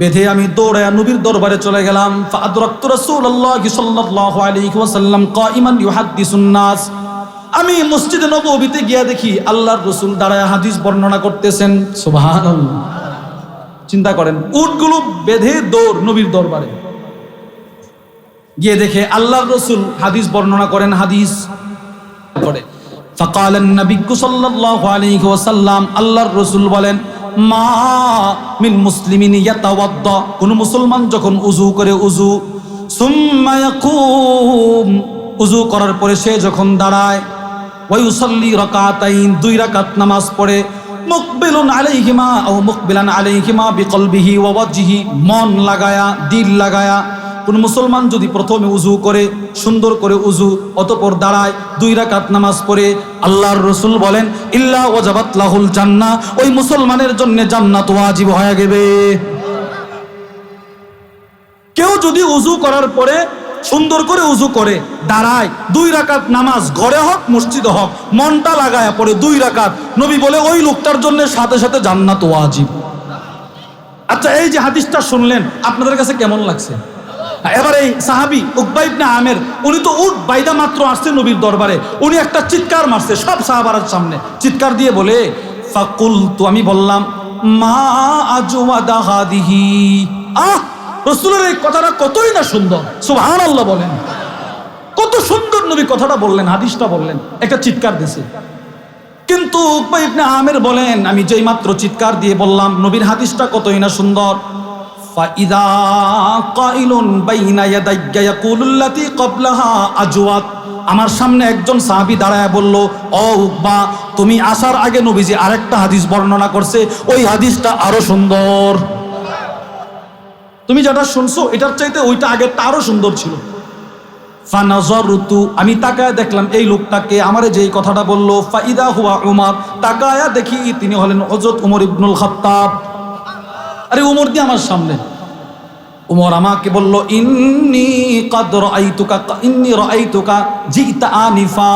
বেঁধে আমি দৌড়ায় নবীর দরবারে চলে গেলাম। ফাআদরাকতু রাসূলুল্লাহি সাল্লাল্লাহু আলাইহি ওয়াসাল্লাম কাইমান ইউহাদ্দিসুন নাস, আমি মসজিদে নববীতে গিয়ে দেখি আল্লাহর রাসূল দাঁড়ায় হাদিস বর্ণনা করতেছেন। সুবহানাল্লাহ, চিন্তা করেন, উটগুলো বেঁধে দৌড় নবীর দরবারে গিয়ে দেখে আল্লাহর রাসূল হাদিস বর্ণনা করেন। হাদিস করে ফাকাল নবী সাল্লাল্লাহু আলাইহি ওয়াসাল্লাম, আল্লাহর রাসূল বলেন, মা মিন মুসলিমিন ইয়াতাওয়াদ্দা, কোন মুসলমান যখন উযু করে, উযু সুম্মা ইয়াকুম, উযু করার পরে সে যখন দাঁড়ায়, ওয়া ইউসাল্লি রাকাতাইন, 2 রাকাত নামাজ পড়ে, মুকবিলুন আলাইহিমা আও মুকবিলান আলাইহিমা বিকলবিহি ওয়া ওয়াজহিহি, মন লাগায়া, দিল লাগায়া। কোন মুসলমান যদি প্রথমে উযু করে, সুন্দর করে উযু, অতঃপর দাঁড়ায়, 2 রাকাত নামাজ পড়ে, আল্লাহর রাসূল বলেন ইল্লা ওয়াজাবাত লাহুল জান্নাহ, ওই মুসলমানের জন্য জান্নাত ওয়াজিব হয়ে গেবে। কেউ যদি উযু করার পরে সুন্দর করে উযু করে দাঁড়ায়, 2 রাকাত নামাজ, ঘরে হোক মসজিদে হোক, মনটা লাগায়া পড়ে 2 রাকাত, নবী বলে ওই লোকটার জন্য সাথে সাথে জান্নাত ওয়াজিব। আচ্ছা, এই যে হাদিসটা শুনলেন, আপনাদের কাছে কেমন লাগছে? এবার এই সাহাবী উকবা ইবনে আমের, উনি তো উট বাইদা মাত্র আসছে নবীর দরবারে, উনি একটা চিৎকার মারছে সব সাহাবার সামনে, চিৎকার দিয়ে বলে ফাকুলতু, আমি বললাম মা আজওয়াদা হাদিহি, রাসূলের এই কথাটা কতই না সুন্দর, সুবহানাল্লাহ বলেন। কত সুন্দর নবী কথাটা বললেন, হাদিসটা বললেন, একটা চিৎকার দিছে। কিন্তু উকবা ইবনে আমের বলেন, আমি যেই মাত্র চিৎকার দিয়ে বললাম নবীর হাদিসটা কতই না সুন্দর, ফাইদা কাইলুন বাইনা ইয়াদাইয়া ইয়াকুলুল্লাতী ক্বাবলাহা আজওয়াদ, আমার সামনে একজন সাহাবী দাঁড়ায় বলল, ও উকবা, তুমি আসার আগে নবীজি আরেকটা হাদিস বর্ণনা করছে, ওই হাদিসটা আরো সুন্দর। তুমি যেটা শুনছো এটার চাইতে ওইটা আগেরটা আরো সুন্দর ছিল। ফানাযারতু, আমি তাকায় দেখলাম এই লোকটাকে, আমারে যেই কথাটা বললো, ফাইদা হুয়া উমর, তাকায়া দেখি তিনি হলেন হযরত উমর ইবনুল খাত্তাব। আরে উমর দিয়ে আমার সামনে, উমর আমাকে বলল ইন্নী রাআইতুকা জিতা আনিফা,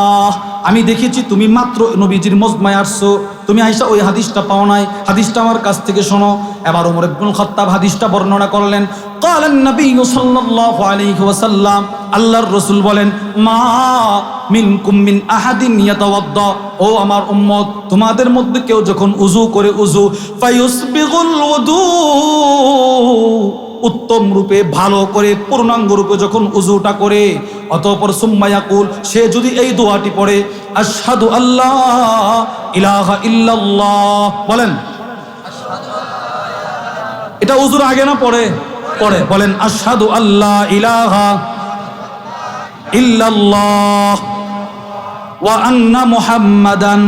আমি দেখেছি তুমি মাত্র নবীজির মজমায় আসছো, তুমি আইসা ওই হাদিসটা পাও নাই, হাদিসটা আমার কাছ থেকে শোনো। এবার ওমর ইবনুল খাত্তাব হাদিসটা বর্ণনা করলেন। ক্বালান নবী সাল্লাল্লাহু আলাইহি ওয়াসাল্লাম, আল্লাহর রাসূল বলেন, মা মিনকুম মিন আহাদিন ইয়াতাওয়াদ্দা, ও আমার উম্মত, তোমাদের মধ্যে কেউ যখন উযু করে, উযু ফায়ুসবিগুল উযু, উত্তম রূপে ভালো করে পূর্ণাঙ্গ রূপে যখন উযুটা করে, অতঃপর সুম্মা ইয়াকুল, সে যদি এই দোয়াটি পড়ে, আশহাদু আল্লাহ ইলাহা ইল্লাল্লাহ, বলেন এটা উযুর আগে না পড়ে? পড়ে, বলেন আশহাদু আল্লাহ ইলাহা ইল্লাল্লাহ ওয়া আন্না মুহাম্মাদান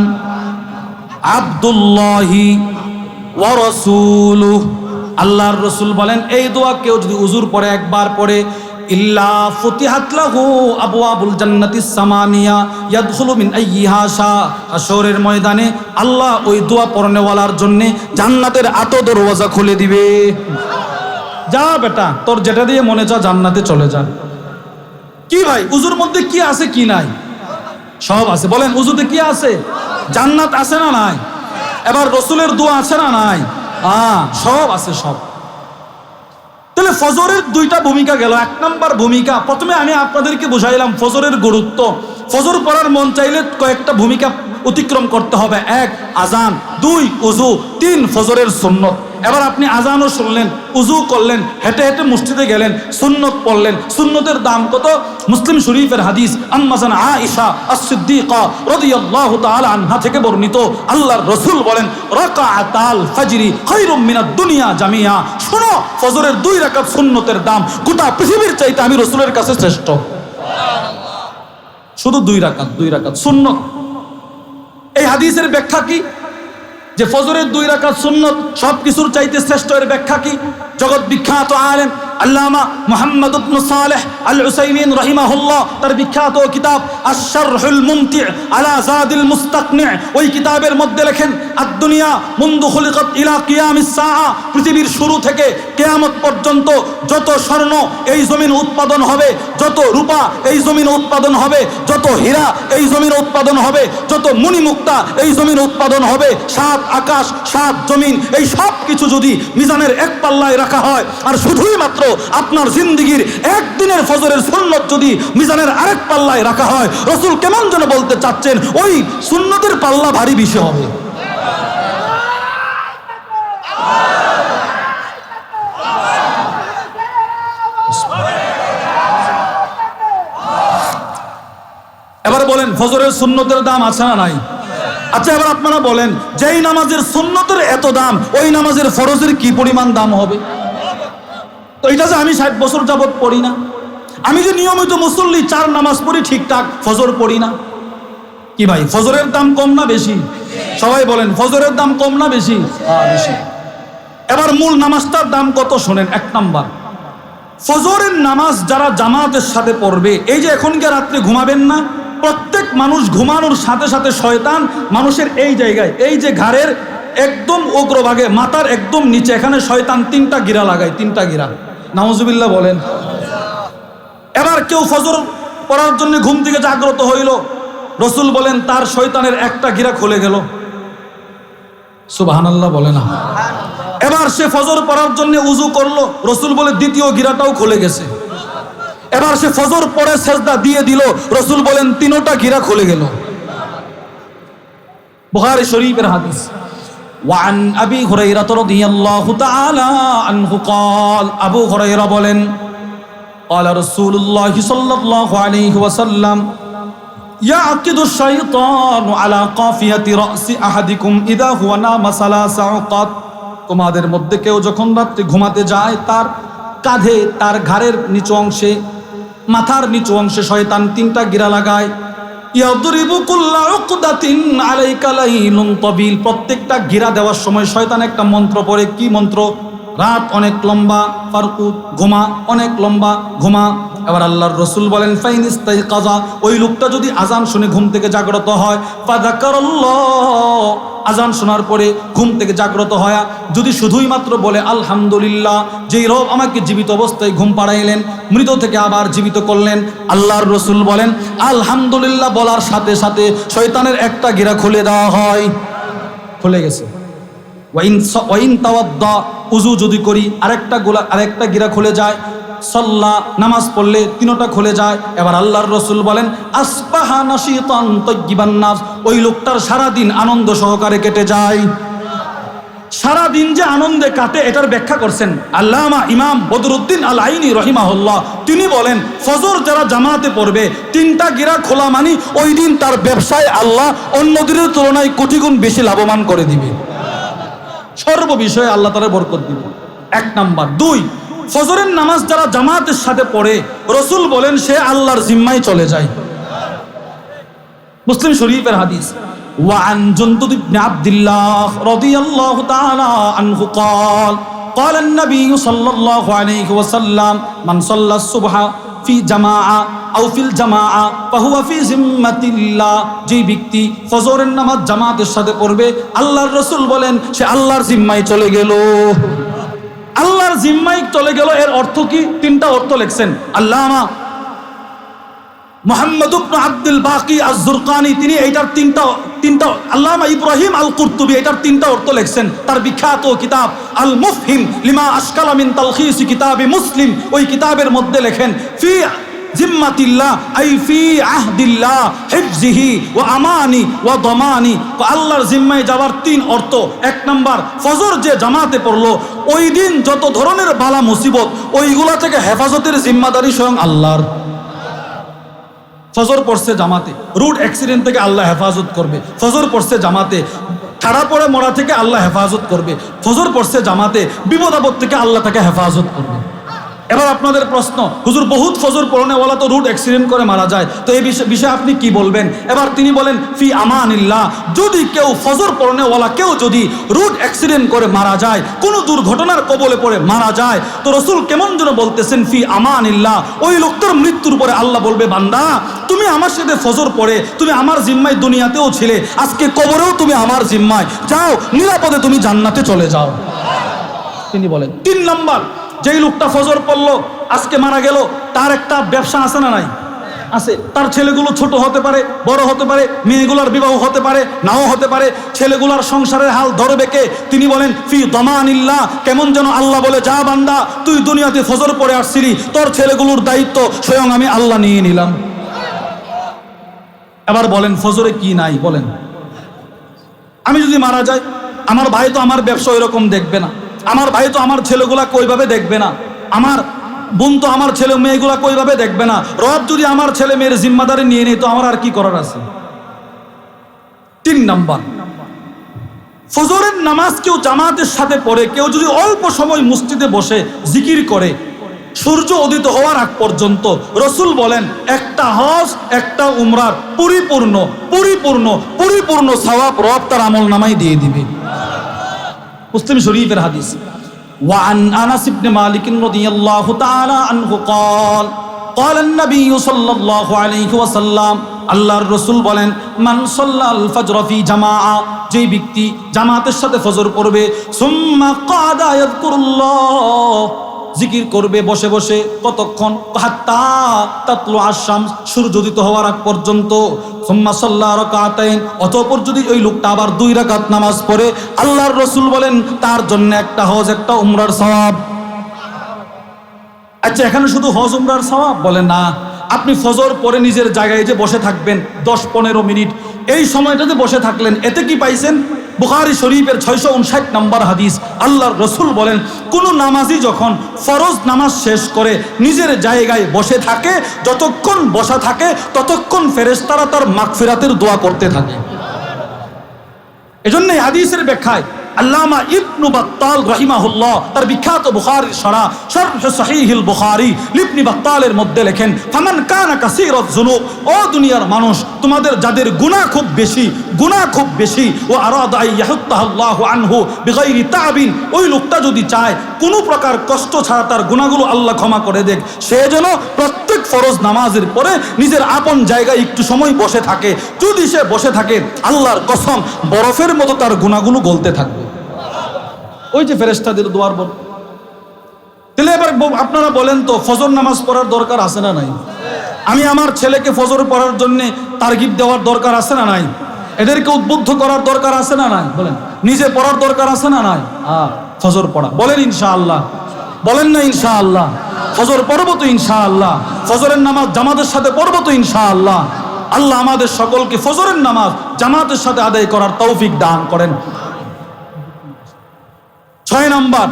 আবদুল্লাহি ওয়া রাসূলুহু। আল্লাহর রাসূল বলেন, এই দোয়া কেউ যদি উযুর পরে একবার পড়ে, ইল্লা ফুতিহাত লাহু আবওয়াবুল জান্নাতিস সামানিয়া ইয়াদখুলু মিন আইয়িহা শা, হাশরের ময়দানে আল্লাহ ওই দোয়া পড়নেওয়ালার জন্য জান্নাতের আট দরওয়াজা খুলে দিবে। যা বেটা, তোর যেটা দিয়ে মনে চা জান্নাতে চলে যা। কি ভাই, উযুর মধ্যে কি আছে কি নাই? সব আছে। বলেন উযুতে কি আছে? জান্নাত আছে না নাই? এবার রাসূলের দোয়া আছে না নাই? সব আছে, সব। তাহলে ফজরের 2টা ভূমিকা গেল। 1 নম্বর ভূমিকা, প্রথমে আমি আপনাদেরকে বুঝাইলাম ফজরের গুরুত্ব। ফজর পড়ার মন চাইলে কয়েকটা ভূমিকা অতিক্রম করতে হবে। 1 আজান, 2 উযু, 3 ফজরের সুন্নত। এবার আপনি আজানও শুনলেন, উযু করলেন, হেঁটে হেঁটে মসজিদে গেলেন, সুন্নত পড়লেন। সুন্নতের দাম কত? মুসলিম শরীফের হাদিস, আম্মাজান আয়েশা আস-সিদ্দিকা রাদিয়াল্লাহু তাআলা আনহা থেকে বর্ণিত, আল্লাহর রাসূল বলেন, রাকাআতাল ফাজরি খায়রুম মিনাদ দুনিয়া জামিয়া। শোনো, ফজরের 2 রাকাত সুন্নতের দাম গোটা পৃথিবীর চাইতে আমি রাসূলের কাছে শ্রেষ্ঠ। সুবহানাল্লাহ। শুধু 2 রাকাত সুন্নত। এই হাদিসের ব্যাখ্যা কি? যে ফজরের 2 রাকাত সুন্নত সবকিছুর চাইতে শ্রেষ্ঠ, এর ব্যাখ্যা কি? জগৎ বিখ্যাত আলেম আল্লামা মুহাম্মদ ইবনে সালেহ আল উসাইমিন রাহিমাহুল্লাহ, তার বিখ্যাত কিতাব আশ-শারহুল মুমতি' আলা যাদিল মুস্তাকনি', ওই কিতাবের মধ্যে লেখেন, আদ-দুনিয়া মুনযু খুলিকাত ইলা কিয়ামিস সাআ, পৃথিবীর শুরু থেকে কিয়ামত পর্যন্ত যত স্বর্ণ এই জমিন উৎপাদন হবে, যত রূপা এই জমিন উৎপাদন হবে, যত হীরা এই জমিন উৎপাদন হবে, যত মণিমুক্তা এই জমিন উৎপাদন হবে, 7 আকাশ 7 জমিন, এই সব কিছু যদি মিজানের এক পাল্লায় রাখা হয়, আর শুধুই মাত্র আপনার জিন্দেগীর একদিনের ফজরের সুন্নত যদি মিজানের আরেক পাল্লায় রাখা হয়, রাসূল কেমন যেন বলতে চাচ্ছেন, ওই সুন্নতের পাল্লা ভারী বেশি হবে। এবার বলেন ফজরের সুন্নতের দাম আছে না নাই? আচ্ছা, এবার আপনারা বলেন, যেই নামাজের সুন্নতের এত দাম, ওই নামাজের ফরজের কি পরিমাণ দাম হবে? তো এটা যে আমি 60 বছর যাবত পড়ি না, আমি যে নিয়মিত মুসল্লি 4 নামাজ পড়ি ঠিকঠাক, ফজর পড়ি না। কি ভাই, ফজরের দাম কম না বেশি? সবাই বলেন, ফজরের দাম কম না বেশি? বেশি। এবার মূল নামাজটার দাম কত শোনেন। 1 নাম্বার, ফজরের নামাজ যারা জামাতের সাথে পড়বে, এই যে এখনকার রাত্রে ঘুমাবেন না, প্রত্যেক মানুষ ঘুমানোর সাথে সাথে শয়তান মানুষের এই জায়গায়, এই যে ঘাড়ের একদম অগ্রভাগে, মাথার একদম নিচে, এখানে শয়তান 3টা গিরা লাগায়, 3টা গিরা। নাউজুবিল্লাহ বলেন। এবার কেউ ফজর পড়ার জন্য ঘুম থেকে জাগ্রত হইল, রসুল বলেন তার শয়তানের একটা গিরা খুলে গেল। সুবহানাল্লাহ বলে না। এবার সে ফজর পড়ার জন্য উজু করলো, রসুল বলে দ্বিতীয় গিরাটাও খুলে গেছে। এবার সে ফজর পড়ে সেজদা দিয়ে দিল, রসুল বলেন 3টা গিরা খুলে গেল। বুখারী শরীফের হাদিস। وعن أبي هريرة رضي الله تعالى عنه قال, আবু হুরায়রা বলেন, قال رسول الله صلى الله عليه وسلم يعقد الشيطان على قافية رأس أحدكم إذا هو نام 3 عقد, তোমাদের মধ্যে কেউ যখন রাত্রে ঘুমাতে যায়, তার কাঁধে, তার ঘাড়ের নিচু অংশে, মাথার নিচু অংশে শয়তান 3টা গিরা লাগায়। ইয়াদরিবু কুল্লা উকদাতিন আলাইকা লাইলুন তাবিল, প্রত্যেকটা গিরা দেওয়ার সময় শয়তান একটা মন্ত্র পড়ে। কি মন্ত্র? রাত অনেক লম্বা, ফারকুত, ঘুমা, অনেক লম্বা, ঘুমা। এবার আল্লাহর রসুল বলেন, ফাইন ইস্তাইকাযা, ওই লোকটা যদি আজান শুনে ঘুম থেকে জাগ্রত হয়, ফাযাকারাল্লাহ, আজান শোনার পরে ঘুম থেকে জাগ্রত হয়, যদি শুধুই মাত্র বলে আলহামদুলিল্লাহ, যেই রব আমাকে জীবিত অবস্থায় ঘুম পাড়াইলেন, মৃত থেকে আবার জীবিত করলেন, আল্লাহর রসুল বলেন আলহামদুলিল্লাহ বলার সাথে সাথে শয়তানের একটা গিরা খুলে দেওয়া হয়। খুলে গেছে। ওয়াইন তাওয়াদ্দা, উজু যদি করি, আরেকটা গিরা খুলে যায়। সাল্লা, নামাজ পড়লে 3টা খুলে যায়। এবার আল্লাহর রসুল বলেন আসবাহা নাশিতান তাইয়িবান নাফস, ওই লোকটার সারাদিন আনন্দ সহকারে কেটে যায়। সারাদিন যে আনন্দে কাটে, এটার ব্যাখ্যা করছেন আল্লামা ইমাম বদরুদ্দিন আল আইনি রহিমাহুল্লাহ। তিনি বলেন ফজর যারা জামাতে পড়বে, 3টা গিরা খোলা মানি ওই দিন তার ব্যবসায় আল্লাহ অন্য দিনের তুলনায় কোটি গুণ বেশি লাভবান করে দিবে, সর্ব বিষয়ে আল্লাহ তাআলা বরকত দিবে। 1 নাম্বার। 2, ফজরের নামাজ যারা জামাতের সাথে পড়ে, রসুল বলেন সে আল্লাহর জিম্মায় চলে যায়। মুসলিম শরীফের হাদিস। وعن جندب بن عبد الله رضي الله تعالى عنه قال قال النبي صلى الله عليه وسلم من صلى الصبح في جماعة أو في الجماعة فهو في ذمة الله, যে ব্যক্তি ফজরের নামাজ জামাতের সাথে পড়বে, আল্লাহর রাসূল বলেন সে আল্লাহর জিম্মায় চলে গেল। আল্লাহর জিম্মায় চলে গেল, এর অর্থ কি? 3টা অর্থ লিখছেন আল্লামা মুহাম্মদ ইবনে আব্দুল বাকি আয-যুরকানি, তিনি এইটার তিনটা আল্লামা ইব্রাহিম আল কুরতুবী এটার 3টা অর্থ লিখছেন তার বিখ্যাত কিতাব আল মুফহিম লিমা আশকালা মিন তালখিস কিতাবি মুসলিম। ওই কিতাবের মধ্যে লেখেন ফি জিম্মাতিল্লাহ আই ফি আহদিল্লাহ হিফজিহি ওয়া আমানি ওয়া দামানি, আল্লাহর জিম্মায় যাওয়ার 3 অর্থ। 1 নাম্বার, ফজর যে জামাতে পড়লো, ওই দিন যত ধরনের বালা মুসিবত, ওইগুলা থেকে হেফাজতের জিম্মাদারি স্বয়ং আল্লাহর। ফজর পড়ছে জামাতে, রোড অ্যাক্সিডেন্ট থেকে আল্লাহ হেফাজত করবে। ফজর পড়ছে জামাতে, ঠাড়া পড়ে মরা থেকে আল্লাহ হেফাজত করবে। ফজর পড়ছে জামাতে, বিপদ আপদ থেকে আল্লাহ তাকে হেফাজত করবে। এবার আপনাদের প্রশ্ন, হুজুর বহুত ফজর পড়নেওয়ালা তো রোড অ্যাক্সিডেন্ট করে মারা যায়, তো এই বিষয়ে আপনি কি বলবেন? এবার তিনি বলেন ফি আমানিল্লাহ, যদি কেউ ফজর পড়নেওয়ালা কেউ যদি রোড অ্যাক্সিডেন্ট করে মারা যায়, কোনো দুর্ঘটনার কবলে পড়ে মারা যায়, তো রসুল কেমন যেন বলতেছেন ফি আমানিল্লাহ, ওই লোকটার মৃত্যুর পরে আল্লাহ বলবে বান্দা তুমি আমার সাথে ফজর পড়ে তুমি আমার জিম্মায় দুনিয়াতেও ছিলে, আজকে কবরেও তুমি আমার জিম্মায়, যাও নিরাপদে তুমি জান্নাতে চলে যাও। তিনি বলেন 3 নাম্বার, যেই লোকটা ফজর পড়লো আজকে মারা গেল, তার একটা ব্যবসা আছে না নাই? আছে। তার ছেলেগুলো ছোট হতে পারে, বড় হতে পারে, মেয়েগুলোর বিবাহ হতে পারে, নাও হতে পারে, ছেলেগুলোর সংসারের হাল ধরবে কে? তিনি বলেন ফি দমানিল্লাহ, কেমন যেন আল্লাহ বলে যা বান্দা তুই দুনিয়াতে ফজর পড়ে আসছিলি, তোর ছেলেগুলোর দায়িত্ব স্বয়ং আমি আল্লাহ নিয়ে নিলাম। এবার বলেন ফজরে কি নাই? বলেন আমি যদি মারা যাই, আমার ভাই তো আমার ব্যবসা ওইরকম দেখবে না, আমার ভাই তো আমার ছেলেগুলা কইভাবে দেখবে না, আমার বোন তো আমার ছেলে মেয়েগুলা কইভাবে দেখবে না। রব যদি আমার ছেলে মেয়ের জিম্মাদারি নিয়ে নেই, তো আমার আর কি করার আছে? 3 নাম্বার, ফজরের নামাজ কেউ জামাতের সাথে পড়ে, কেউ যদি অল্প সময় মসজিদে বসে জিকির করে, সূর্য উদিত হওয়ার আগ পর্যন্ত রসুল বলেন একটা হজ একটা উমরার পরিপূর্ণ পরিপূর্ণ পরিপূর্ণ সওয়াব রব তার আমল নামাই দিয়ে দিবে। মুসলিম শরীফের হাদিস। وعن أنس بن مالك رضي الله تعالى عنه قال قال النبي صلى الله عليه وسلم আল্লাহর রাসূল বলেন মান সাল্লাল ফজর ফি জামাআ, যে ব্যক্তি জামাতের সাথে ফজর পড়বে, সুম্মা কাদা ইয়াযকুরুল্লাহ, জিকির করবে বসে বসে, কতক্ষণ? হাত্তা তাতলু আশ-শামস, সূর্য উদিত হওয়ার আগ পর্যন্ত। সুম্মা সাল্লা রাকাতাইন, অতঃপর যদি ওই লোকটা আবার 2 রাকাত নামাজ পড়ে, আল্লাহর রাসূল বলেন তার জন্য একটা হজ একটা উমরার সওয়াব। আচ্ছা, এখানে শুধু হজ উমরার সওয়াব? বলে না, আপনি ফজর পরে নিজের জায়গায় যে বসে থাকবেন 10-15 মিনিট, এই সময়টাতে বসে থাকলেন, এতে কি পাইছেন? বুখারী শরীফের 659 নম্বর হাদিস, আল্লাহর রাসূল বলেন কোন নামাজি যখন ফরজ নামাজ শেষ করে নিজের জায়গায় বসে থাকে, যতক্ষণ বসা থাকে ততক্ষণ ফেরেশতারা তার মাগফিরাতের দোয়া করতে থাকে। এজন্য এই হাদিসের ব্যাখ্যায় আল্লামা ইবনু বাত্তাল রাহিমাহুল্লাহ তার বিখ্যাত বুখারীর শরহ সহিহুল বুখারী ইবনে বাত্তালের মধ্যে লেখেন, ফামান কানা কাসীরাত যুনুব, ও দুনিয়ার মানুষ, তোমাদের যাদের গুনাহ খুব বেশি, ও আরাদা ইয়াহুত্তাহুল্লাহু আনহু বিগাইরি তাবিন, ওই লোকটা যদি চায় কোনো প্রকার কষ্ট ছাড়া তার গুনাহগুলো আল্লাহ ক্ষমা করে দেখ, সে যেন প্রত্যেক ফরজ নামাজের পরে নিজের আপন জায়গায় একটু সময় বসে থাকে। যদি সে বসে থাকে, আল্লাহর কসম বরফের মতো তার গুনাহগুলো গলতে থাকবে। ওই যে ফেরেশতাদের দোয়ার বল। তাহলে এবার আপনারা বলেন তো, ফজর নামাজ পড়ার দরকার আছে না নাই? আমি আমার ছেলেকে ফজর পড়ার জন্য তারগিব দেওয়ার দরকার আছে না নাই? এদেরকে উদ্বুদ্ধ করার দরকার আছে না নাই? বলেন। নিজে পড়ার দরকার আছে না নাই? ফজর পড়া। বলেন ইনশাআল্লাহ। বলেন না ইনশাআল্লাহ? ফজর পড়বো তো ইনশাআল্লাহ। ফজরের নামাজ জামাতের সাথে পড়বো তো ইনশাআল্লাহ। আল্লাহ আমাদের সকলকে ফজরের নামাজ জামাতের সাথে আদায় করার তৌফিক দান করেন। 6 নাম্বার,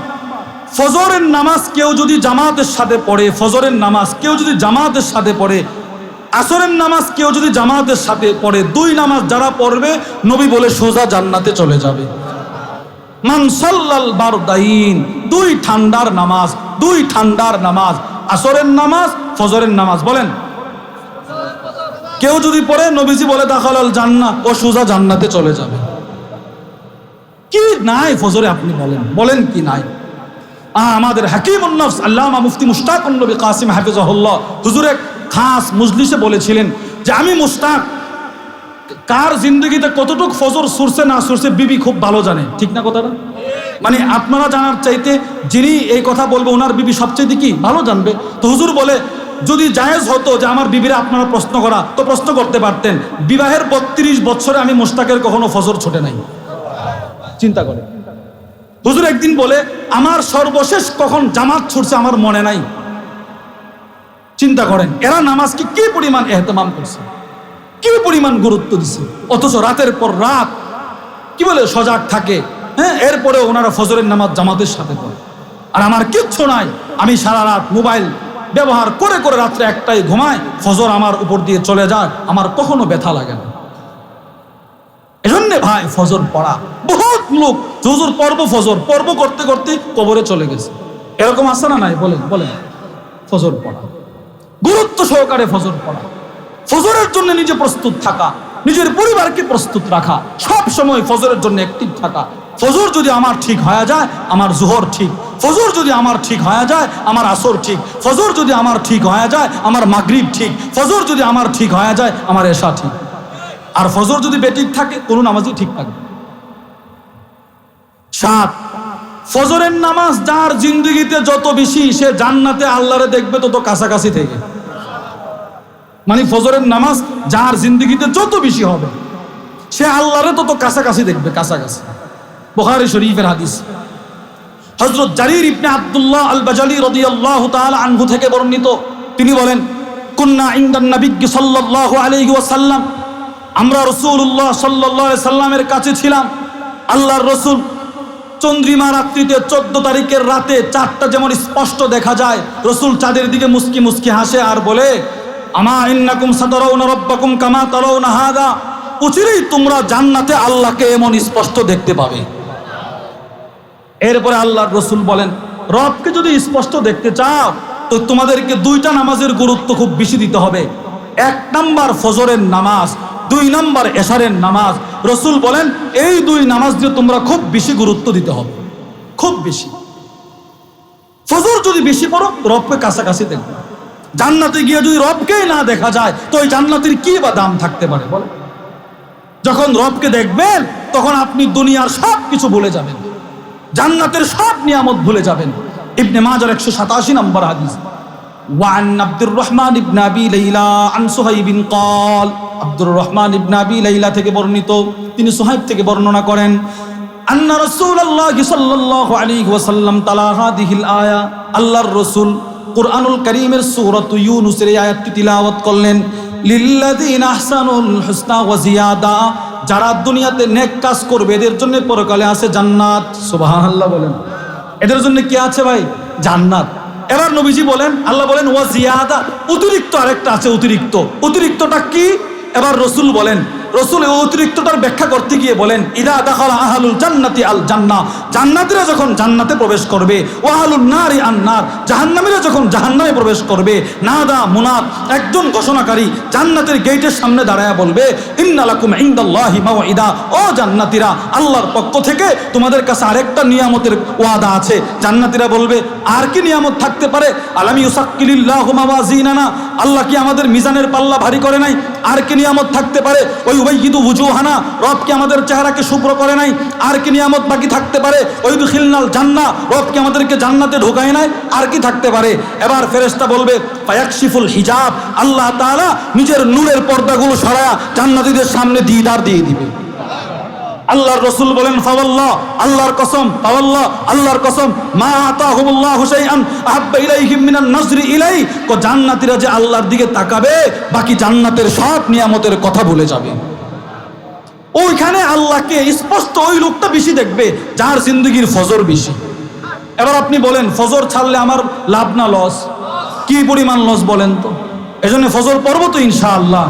ফজরের নামাজ কেউ যদি জামাতের সাথে পড়ে, ফজরের নামাজ কেউ যদি জামাতের সাথে পড়ে, আসরের নামাজ কেউ যদি জামাতের সাথে পড়ে, 2 নামাজ যারা পড়বে নবী বলে সোজা জান্নাতে চলে যাবে। মান সাল্লাল বারদাইন, 2 ঠান্ডার নামাজ, আসরের নামাজ ফজরের নামাজ, বলেন, কেউ যদি পড়ে নবীজি বলে দাখালাল জান্নাহ, ও সোজা জান্নাতে চলে যাবে। কি নাই ফজরে? আপনি বলেন কি নাই? আমাদের হাকিমুন নফস আল্লামা মুফতি মুশতাকুন নবী কাসিম হাফিজাহুল্লাহ হুজুর এক খাস মজলিসে বলেছিলেন যে আমি মুশতাক, কার জিন্দগিতে কতটুক ফজর সুরছে না সুরছে বিবি খুব ভালো জানে। ঠিক না কথাটা? মানে আপনারা জানার চাইতে যিনি এই কথা বলবে ওনার বিবি সবচেয়ে কি ভালো জানবে। তো হুজুর বলে যদি জায়েজ হতো যে আমার বিবিরা আপনারা প্রশ্ন করা, তো প্রশ্ন করতে পারতেন। বিবাহের 32 বছরে আমি মুশতাকের কখনো ফজর ছোটে নাই। চিন্তা করে হুজুর একদিন বলে আমার সর্বশেষ কখন জামাত ছুটছে আমার মনে নাই। চিন্তা করেন এরা নামাজকে কি পরিমাণ এহতেমাম করছে, কি পরিমাণ গুরুত্ব দিছে, অথচ রাতের পর রাত কি বলে সজাগ থাকে। হ্যাঁ, এরপরে ওনারা ফজরের নামাজ জামাতের সাথে পড়ে। আর আমার কিচ্ছু নাই, আমি সারা রাত মোবাইল ব্যবহার করে করে রাত্রে 1টায় ঘুমাই, ফজর আমার উপর দিয়ে চলে যায়, আমার কখনো ব্যথা লাগে না। এজন্য ভাই ফজর পড়া, বহুত লোক হুজুর ফজর পর্ব করতে করতে কবরে চলে গেছে, এরকম আছে না নাই? বলেন। ফজর পড়া, গুরুত্ব সহকারে ফজর পড়া, ফজরের জন্য নিজে প্রস্তুত থাকা, নিজের পরিবারকে প্রস্তুত রাখা, সব সময় ফজরের জন্য অ্যাক্টিভ থাকা। ফজর যদি আমার ঠিক হয়ে যায় আমার জোহর ঠিক, ফজর যদি আমার ঠিক হয়ে যায় আমার আসর ঠিক, ফজর যদি আমার ঠিক হয়ে যায় আমার মাগরিব ঠিক, ফজর যদি আমার ঠিক হয়ে যায় আমার এশা ঠিক। আর ফজর যদি বেঠিক থাকে কোনো নামাজই ঠিক থাকবে। 7, ফজরের নামাজ যার জিন্দগিতে যত বেশি, সে জান্নাতে আল্লাহরে দেখবে তত কাছাকাছি থেকে। মানে ফজরের নামাজ যার জিন্দগিতে যত বেশি হবে, সে আল্লাহরে তত কাছাকাছি দেখবে, কাছাকাছি। বুখারী শরীফের হাদিস, হযরত জারির ইবনে আব্দুল্লাহ আল বাজালি রাদিয়াল্লাহু তাআলা আনহু থেকে বর্ণিত, তিনি বলেন কুন্না ইনদান নবী সাল্লাল্লাহু আলাইহি ওয়াসাল্লাম, আমরা রাসূলুল্লাহ সাল্লাল্লাহু আলাইহি সাল্লামের কাছে ছিলাম। আল্লাহর রাসূল চন্দ্রিমা রাত্রিতে 14 তারিখের রাতে 4টা যেমন স্পষ্ট দেখা যায়, রাসূল চাঁদের দিকে মুস্কি মুস্কি হাসে আর বলে আমা ইন্নাকুম সাতারাউনা রাব্বাকুম কামা তারাউনা হাদা, অচিরেই তোমরা জান্নাতে আল্লাহকে এমন স্পষ্ট দেখতে পাবে। এরপরে আল্লাহর রাসূল বলেন রবকে যদি স্পষ্ট দেখতে চাও তো তোমাদেরকে দুইটা নামাজের গুরুত্ব খুব বেশি দিতে হবে। 1 নাম্বার ফজরের নামাজ, 2 নাম্বার এশারের নামাজ। রসুল বলেন এই 2 নামাজ দিয়ে তোমরা খুব বেশি গুরুত্ব দিতে হবে, খুব বেশি। ফজর যদি বেশি পড়ো রবকে কাছাকাছি দেখবে। জান্নাতে গিয়ে যদি রবকেই না দেখা যায় তো ওই জান্নাতের কি বা দাম থাকতে পারে বলে? যখন রবকে দেখবেন তখন আপনি দুনিয়ার সব কিছু ভুলে যাবেন, জান্নাতের সব নিয়ামত ভুলে যাবেন। ইবনে মাজার 187 নম্বর হাদিস। ওয়ান আব্দুর রহমান ইবনে আবি লাইলা আন সুহাইব قال আব্দুর রহমান ইবনে আবি লাইলা থেকে বর্ণিত, তিনি সুহাইব থেকে বর্ণনা করেন, আন্না রাসূলুল্লাহ সাল্লাল্লাহু আলাইহি ওয়াসাল্লাম তালা হাদিহিল আয়া, আল্লাহর রাসূল কুরআনুল কারীমের সূরাত ইউনূসের এই আয়াতটি তিলাওয়াত করলেন। লিল্লাযিনা আহসানুল হুসনা ওয়া জিয়াদা, যারা দুনিয়াতে নেক কাজ করবে এদের জন্য পরকালে আছে জান্নাত। সুবহানাল্লাহ বলেন। এদের জন্য কি আছে ভাই? জান্নাত। এবার নবীজি বলেন, আল্লাহ বলেন ওয়া জিয়াদা, অতিরিক্ত আরেকটা আছে, অতিরিক্ত। অতিরিক্তটা কি? এবার রসুল বলেন, রসুল এই অতিরিক্তটার ব্যাখ্যা করতে গিয়ে বলেন, ইদা দাখালা আহলুল জান্নাতি আল জান্নাহ, জান্নাতীরা যখন জান্নাতে প্রবেশ করবে, ওয়া আহলুন নারি আন নার, জাহান্নামীরা যখন জাহান্নামে প্রবেশ করবে, নাদা মুনাদ, একজন ঘোষণাকারী জান্নাতের গেটের সামনে দাঁড়ায়া বলবে, ইন্না লাকুম ইনদাল্লাহি মাওইদা, ও জান্নাতীরা, আল্লাহর পক্ষ থেকে তোমাদের কাছে আরেকটা নিয়ামতের ওয়াদা আছে। জান্নাতীরা বলবে, আর কি নিয়ামত থাকতে পারে? আলাম ইউসাক্কিলিল্লাহু মাওয়াজিনানা, আল্লাহ কি আমাদের মিজানের পাল্লা ভারী করে নাই? আর কি নিয়ামত থাকতে পারে? ওই উবাইয়িদু ওয়ুজুহানা, রব কি আমাদের চেহারাকে শুভ্র করে নাই? আর কি নিয়ামত বাকি থাকতে পারে? ওয়ুদখিলনাল জান্নাহ, রব কি আমাদেরকে জান্নাতে ঢোকায় নাই? আর কি থাকতে পারে? এবার ফেরেশতা বলবে, ফায়াকশিফুল হিজাব, আল্লাহ তাআলা নিজের নূরের পর্দাগুলো সরায়া জান্নাতীদের সামনে দিদার দিয়ে দিবে। আল্লাহর রাসূল বলেন, ফাওয়াল্লাহ, আল্লাহর কসম, ফাওয়াল্লাহ, আল্লাহর কসম, মা আতাহুমুল্লাহু শাইআন আহাব্বা ইলাইহিম মিনান নাজরি ইলাই, জান্নাতীরা যে আল্লাহর দিকে তাকাবে বাকি জান্নাতের সব নিয়ামতের কথা ভুলে যাবে। ওইখানে আল্লাহকে স্পষ্ট ওই লোকটা বেশি দেখবে যার জিন্দেগির ফজর বেশি। এবার আপনি বলেন ফজর ছাড়লে আমার লাভ না লস? কি পরিমাণ লস বলেন তো? এজন্য ফজর পড়ব তো ইনশাআল্লাহ।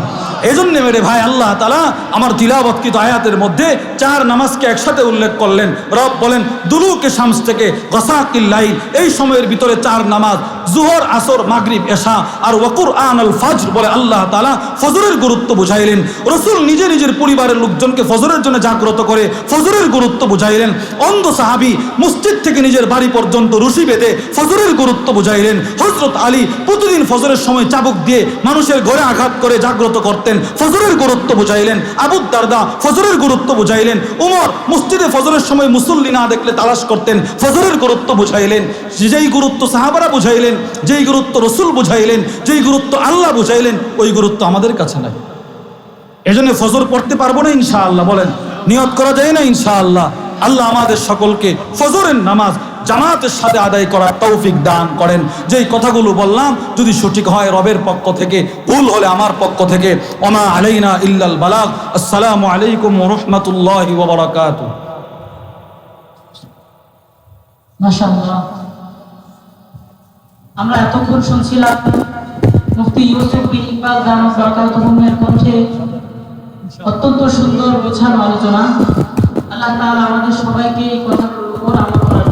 এজন্য মেরে ভাই আল্লাহ তাআলা আমার তিলাওয়াতকৃত আয়াতের মধ্যে 4 নামাজকে একসাথে উল্লেখ করলেন। রব বলেন দুলুকে শামস থেকে গসাকিল লাইল, এই সময়ের ভিতরে 4 নামাজ, জোহর, আসর, মাগরিব, এশা আর ওয়া কুরআনুল ফজর বলে আল্লাহ তাআলা ফজরের গুরুত্ব বুঝাইলেন। রাসূল নিজে নিজের পরিবারের লোকজনকে ফজরের জন্য জাগ্রত করে ফজরের গুরুত্ব বুঝাইলেন। অন্ধ সাহাবী মসজিদ থেকে নিজের বাড়ি পর্যন্ত রশি বেঁধে ফজরের গুরুত্ব বুঝাইলেন। হযরত আলী প্রতিদিন ফজরের সময় চাবুক দিয়ে মানুষের ঘরে আঘাত করে জাগ্রত করতেন, ফজরের গুরুত্ব বুঝাইলেন। আবু দারদা ফজরের গুরুত্ব বুঝাইলেন। উমর মসজিদে ফজরের সময় মুসল্লি না দেখলে তালাশ করতেন, ফজরের গুরুত্ব বুঝাইলেন। যেই গুরুত্ব সাহাবারা বুঝাইলেন, যেই গুরুত্ব রসুল বুঝাইলেন, যেই গুরুত্ব আল্লাহ বুঝাইলেন, ওই গুরুত্ব আমাদের কাছে নাই। এজন্য ফজর পড়তে পারবো না ইনশাআল্লাহ? বলেন, নিয়ত করা যায় না ইনশাআল্লাহ? আল্লাহ আমাদের সকলকে ফজরের নামাজ জামাতের সাথে আদায় করার তৌফিক দান করেন। যেই কথাগুলো বললাম যদি সঠিক হয় রবের পক্ষ থেকে, ভুল হলে আমার পক্ষ থেকে। ওমা আলাইনা ইল্লাল বালাগ। আসসালামু আলাইকুম ওয়া রাহমাতুল্লাহি ওয়া বারাকাতুহু। মাশাআল্লাহ, আমরা এতক্ষণ শুনছিলাম মুফতি ইউসুফ বিন ইকবাল দামাত বারাকাতুহুমের কণ্ঠে অত্যন্ত সুন্দর গোছানো আলোচনা। আল্লাহ তাআলা আমাদের সবাইকে এই কথাগুলোর উপর আমল করার